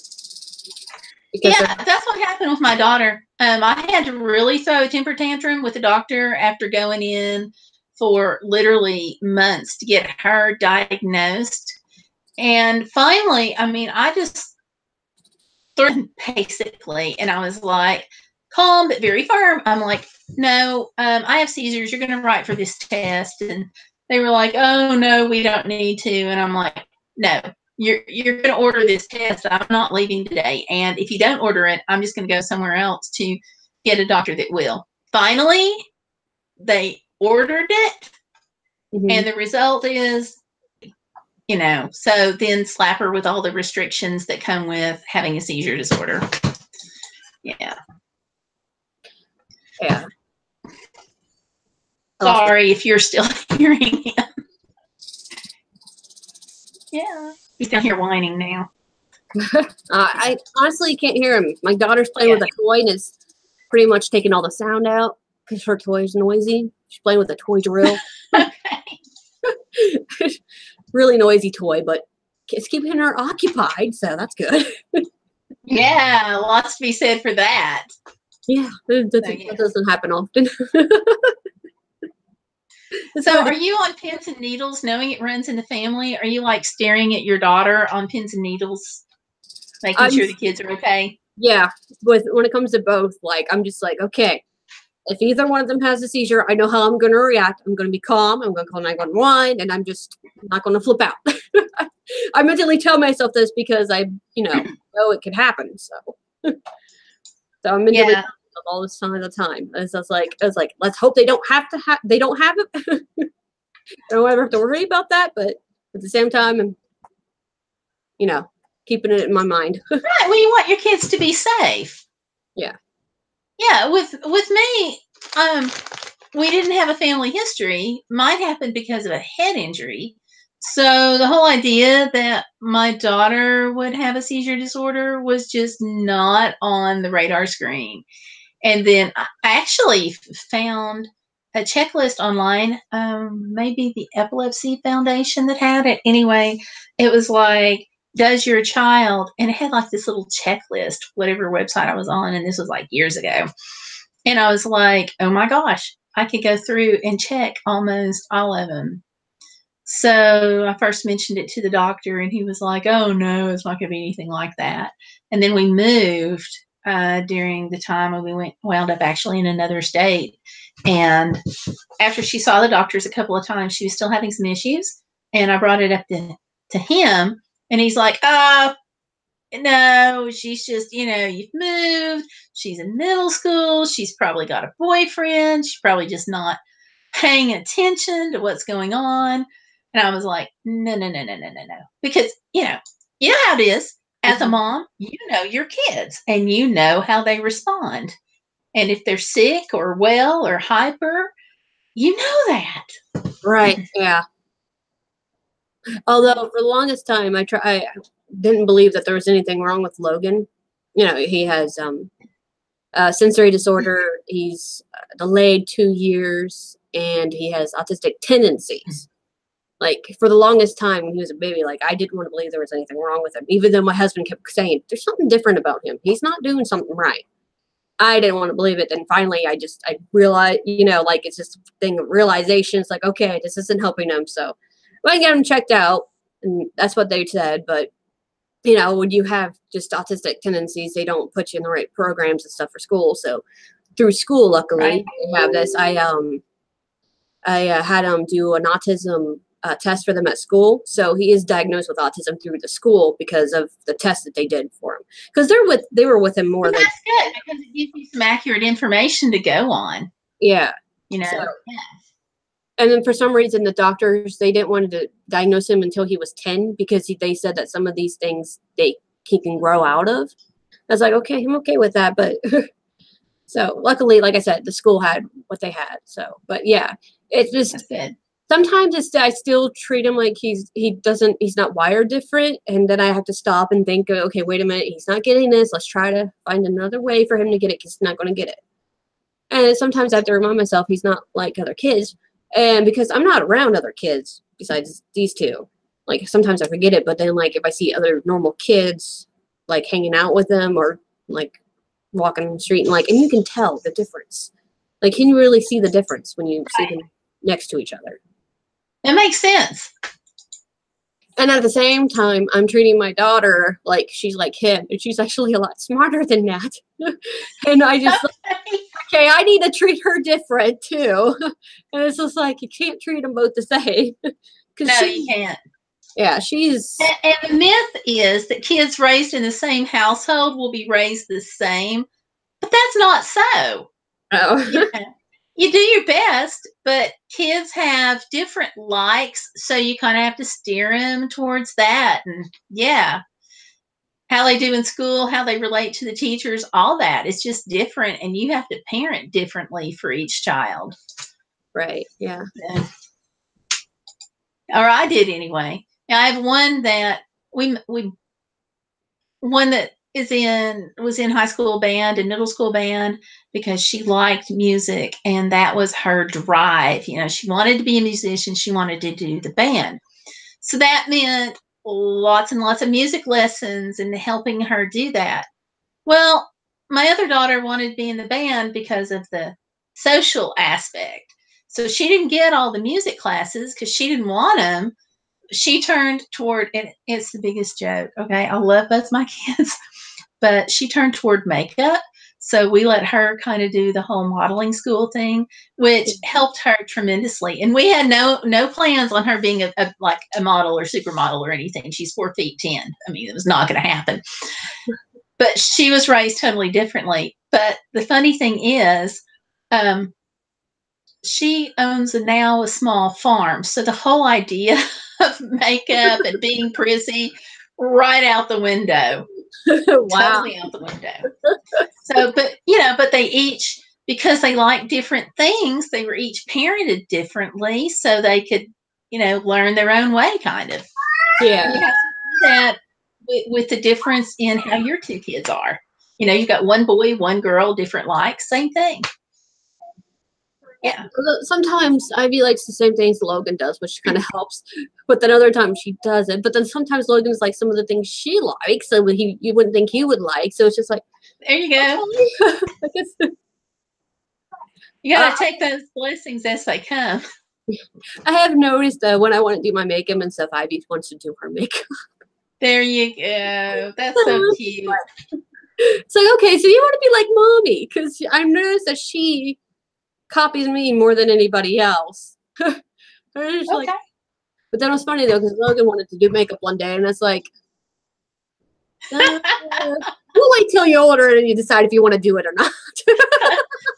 Yeah, that's what happened with my daughter. I had to really throw a temper tantrum with the doctor after going in for literally months to get her diagnosed. And finally, I just threw basically, and I was like, calm but very firm. I'm like, no, I have seizures. You're going to write for this test. And they were like, oh, no, we don't need to. And I'm like, no, you're going to order this test. I'm not leaving today. And if you don't order it, I'm just going to go somewhere else to get a doctor that will. Finally, they ordered it. And the result is, so then slap her with all the restrictions that come with having a seizure disorder. Yeah. Yeah. Sorry if you're still hearing him. Yeah. He's down here whining now. I honestly can't hear him. My daughter's playing with a toy and it's pretty much taking all the sound out because her toy's noisy. She's playing with a toy drill. Okay. Really noisy toy, but it's keeping her occupied, so that's good. Yeah, lots to be said for that. Yeah, that doesn't happen often. So are you on pins and needles, knowing it runs in the family? Are you like staring at your daughter on pins and needles, making sure the kids are okay? Yeah, when it comes to both, like, I'm just like, okay, if either one of them has a seizure, I know how I'm going to react. I'm going to be calm. I'm going to call 911, and I'm just not going to flip out. I mentally tell myself this because I, know it could happen. So, I'm mentally telling myself all this time. I was like, let's hope they don't have it. I don't ever have to worry about that. But at the same time, I'm, keeping it in my mind. Right. Well, you want your kids to be safe. Yeah. Yeah. With me, we didn't have a family history. Mine happened because of a head injury. So the whole idea that my daughter would have a seizure disorder was just not on the radar screen. And then I actually found a checklist online, maybe the Epilepsy Foundation that had it. Anyway, it was like, does your child, and it had like this little checklist, whatever website I was on, and this was like years ago. And I was like, oh my gosh, I could go through and check almost all of them. So I first mentioned it to the doctor, and he was like, oh no, it's not going to be anything like that. And then we moved during the time when we wound up actually in another state. And after she saw the doctors a couple of times, she was still having some issues. And I brought it up to him, and he's like, no, she's just, you've moved. She's in middle school. She's probably got a boyfriend. She's probably just not paying attention to what's going on. And I was like, no. Because, you know how it is. As a mom, you know your kids and you know how they respond. And if they're sick or well or hyper, you know that. Right. Yeah. Although for the longest time, I didn't believe that there was anything wrong with Logan. He has sensory disorder. He's delayed 2 years, and he has autistic tendencies. Like, for the longest time when he was a baby, like, I didn't want to believe there was anything wrong with him, even though my husband kept saying, there's something different about him. He's not doing something right. I didn't want to believe it. Then finally, I realized, it's just a thing of realization. It's like, okay, this isn't helping him. So I can get him checked out. And that's what they said. But, when you have just autistic tendencies, they don't put you in the right programs and stuff for school. So through school, luckily, they have this. I had him do an autism test for them at school. So he is diagnosed with autism through the school because of the test that they did for him. Because they were with him more. Well, that's good because it gives you some accurate information to go on. Yeah. So, And then for some reason, the doctors, they didn't want to diagnose him until he was 10 because they said that some of these things he can grow out of. I was like, okay, I'm okay with that. But so luckily, like I said, the school had what they had. So, but yeah, it's just sometimes I still treat him like he's not wired different. And then I have to stop and think, okay, wait a minute, he's not getting this. Let's try to find another way for him to get it because he's not going to get it. And sometimes I have to remind myself he's not like other kids. And because I'm not around other kids besides these two, like sometimes I forget it. But then like if I see other normal kids like hanging out with them or like walking on the street and you can tell the difference. Like, can you really see the difference when you see them next to each other? It makes sense. And at the same time, I'm treating my daughter like she's like him, and she's actually a lot smarter than that. And I just, okay, I need to treat her different too. And it's just like, you can't treat them both the same. No, you can't. Yeah, she's... And the myth is that kids raised in the same household will be raised the same, but that's not so. Oh. You do your best, but kids have different likes, so you kind of have to steer them towards that. And how they do in school, how they relate to the teachers, all that. It's just different, and you have to parent differently for each child. Right, yeah. Or I did anyway. Now, I have one that one that was in high school band and middle school band because she liked music and that was her drive. She wanted to be a musician. She wanted to do the band. So that meant lots and lots of music lessons and helping her do that. Well, my other daughter wanted to be in the band because of the social aspect. So she didn't get all the music classes because she didn't want them. She turned toward, and it's the biggest joke, okay? I love both my kids, but she turned toward makeup. So we let her kind of do the whole modeling school thing, which helped her tremendously. And we had no plans on her being like a model or supermodel or anything. She's 4'10". I mean, it was not going to happen. But she was raised totally differently. But the funny thing is, she owns now a small farm. So the whole idea of makeup and being prissy, right out the window. Wow. Totally out the window. So, but they each, because they like different things, they were each parented differently so they could, learn their own way, kind of. Yeah. You have to do that with the difference in how your two kids are. You've got one boy, one girl, different likes, same thing. Yeah. Sometimes Ivy likes the same things Logan does, which kind of helps. But then other times she doesn't. But then sometimes Logan's like some of the things she likes, so you wouldn't think he would like. So it's just like, there you go. I guess you gotta take those blessings as they come. I have noticed that when I want to do my makeup and stuff, Ivy wants to do her makeup. There you go. That's so cute. It's like, okay, so you want to be like mommy, because I noticed that she copies me more than anybody else. Okay. Like, but then it was funny though, because Logan wanted to do makeup one day, and it's like, we'll wait till you're older and you decide if you want to do it or not.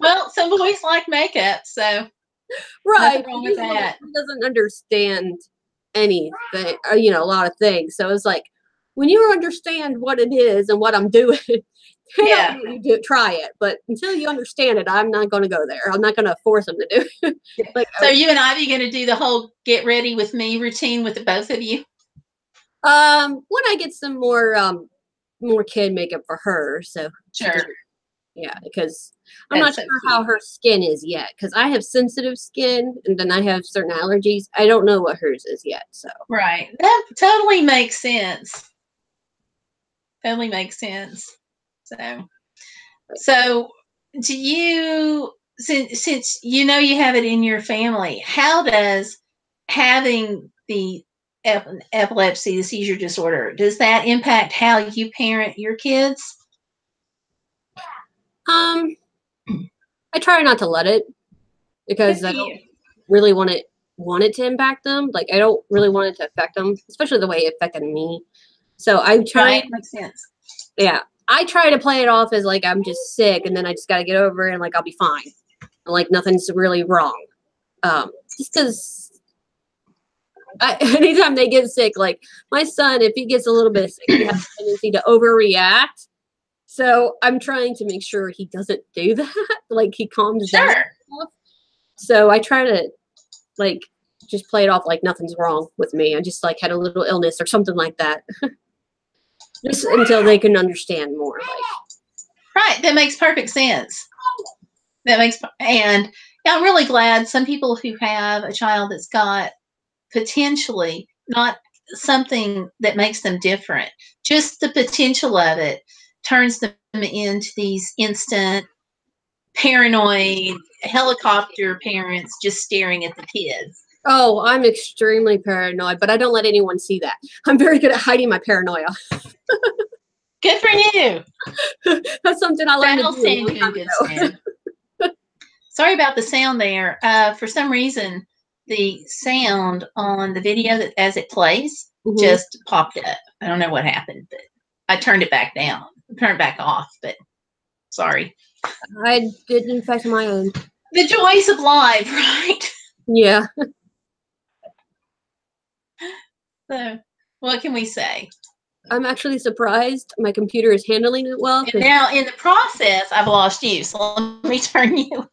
Well, some boys like makeup, so right. Nothing wrong with that. He doesn't understand anything, a lot of things. So it's like, when you understand what it is and what I'm doing, try it. But until you understand it, I'm not going to go there. I'm not going to force them to do it. Like, so you and Ivy going to do the whole get ready with me routine with the both of you? When I get some more kid makeup for her, so sure. Yeah, because I'm not sure how her skin is yet, because I have sensitive skin and then I have certain allergies. I don't know what hers is yet. So right, that totally makes sense. Totally makes sense. So do you, since you have it in your family, how does having the epilepsy, the seizure disorder, does that impact how you parent your kids? I try not to let it, because I don't really want it to impact them. Like, I don't really want it to affect them, especially the way it affected me. So I try. Right, makes sense. Yeah, I try to play it off as like I'm just sick, and then I just got to get over it, and like I'll be fine, and like nothing's really wrong. Just because anytime they get sick, like my son, if he gets a little bit sick, he has a tendency to overreact. So I'm trying to make sure he doesn't do that. Like, he calms down. So I try to like just play it off like nothing's wrong with me. I just like had a little illness or something like that. Just until they can understand more. Right, that makes perfect sense. And I'm really glad some people who have a child that's got potentially not something that makes them different, just the potential of it turns them into these instant paranoid helicopter parents just staring at the kids. Oh, I'm extremely paranoid, but I don't let anyone see that. I'm very good at hiding my paranoia. Good for you. That's something I learned That'll stand you in good stead. Sorry about the sound there. For some reason, the sound on the video that as it plays just popped up. I don't know what happened, but I turned it back down. Turned it back off, but sorry. I didn't infect my own. The joys of life, right? Yeah. So, what can we say? I'm actually surprised my computer is handling it well. And now, in the process, I've lost you, so let me turn you.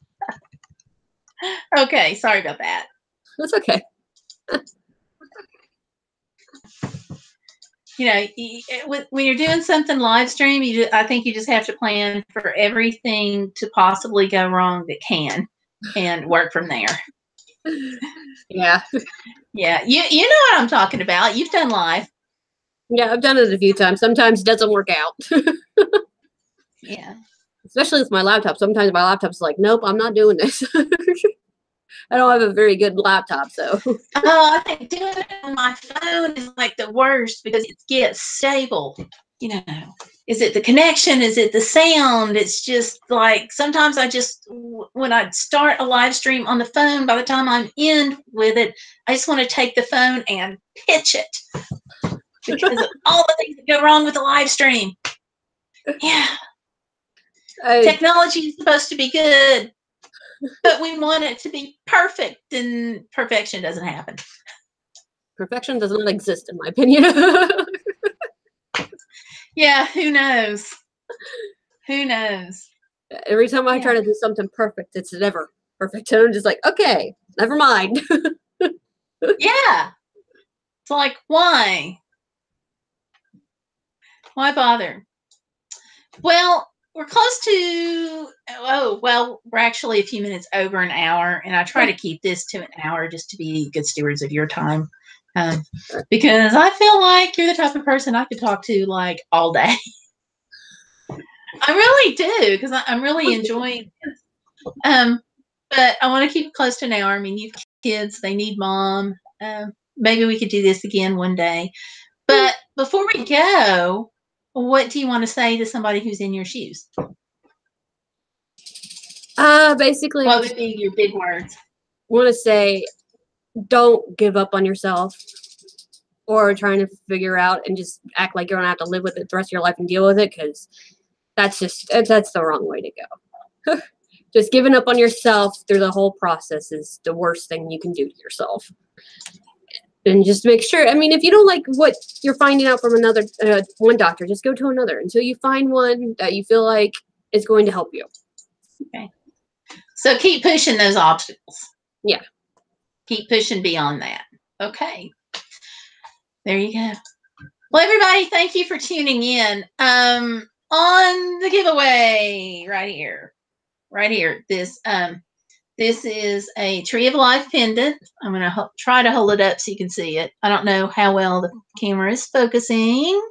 Okay, sorry about that. That's okay. When you're doing something live stream, I think you just have to plan for everything to possibly go wrong that can, and work from there. Yeah. Yeah, you know what I'm talking about. You've done live. Yeah, I've done it a few times. Sometimes it doesn't work out. Yeah. Especially with my laptop. Sometimes my laptop's like, nope, I'm not doing this. I don't have a very good laptop, so. Oh, I think doing it on my phone is like the worst because it gets stable. You know, is it the connection? Is it the sound? It's just like sometimes when I start a live stream on the phone, by the time I'm in with it, I just want to take the phone and pitch it because of all the things that go wrong with the live stream. Yeah. Technology is supposed to be good, but we want it to be perfect, and perfection doesn't happen. Perfection does not exist, in my opinion. Yeah, who knows? Who knows? Every time I try to do something perfect, it's never perfect. And I'm just like, okay, never mind. Yeah. It's like, why? Why bother? Well, we're close to, we're actually a few minutes over an hour, and I try to keep this to an hour just to be good stewards of your time. Because I feel like you're the type of person I could talk to like all day. I really do, because I'm really enjoying this. But I want to keep it close to an hour. I mean, you've kids, they need mom. Maybe we could do this again one day. But before we go, what do you want to say to somebody who's in your shoes? Basically, What would be your big words? Want to say, don't give up on yourself or trying to figure out and just act like you're gonna have to live with it the rest of your life and deal with it, because that's the wrong way to go. Just giving up on yourself through the whole process is the worst thing you can do to yourself. And just make sure, I mean, if you don't like what you're finding out from another one doctor, just go to another until you find one that you feel like is going to help you. Okay. So keep pushing those obstacles. Yeah. Keep pushing beyond that. Okay. There you go. Well, everybody, thank you for tuning in. On the giveaway right here. This is a Tree of Life pendant. I'm going to try to hold it up so you can see it. I don't know how well the camera is focusing.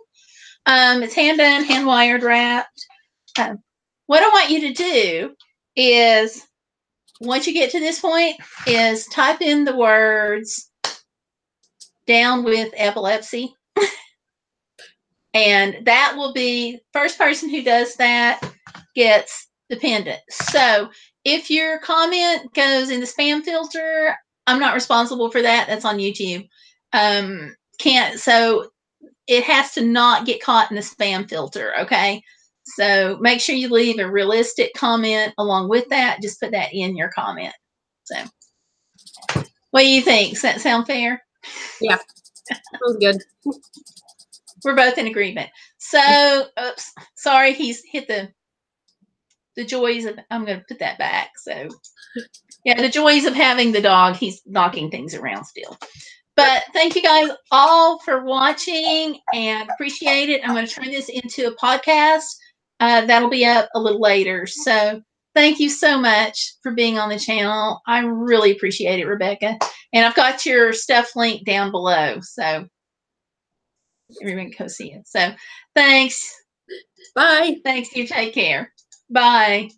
It's hand done, hand wired, wrapped. What I want you to do is, once you get to this point, is type in the words "down with epilepsy." And that will be first person who does that gets the pendant. So if your comment goes in the spam filter, I'm not responsible for that. That's on YouTube. So it has to not get caught in the spam filter. Okay. So make sure you leave a realistic comment along with that. Just put that in your comment. So what do you think? Does that sound fair? Yeah. Sounds good. We're both in agreement. So, oops, sorry, he's hit the joys of, I'm going to put that back. So, yeah, the joys of having the dog, he's knocking things around still. But thank you guys all for watching and appreciate it. I'm going to turn this into a podcast. That'll be up a little later. So thank you so much for being on the channel. I really appreciate it, Rebecca. And I've got your stuff linked down below. So everyone can go see it. So thanks. Bye. Thanks. You take care. Bye.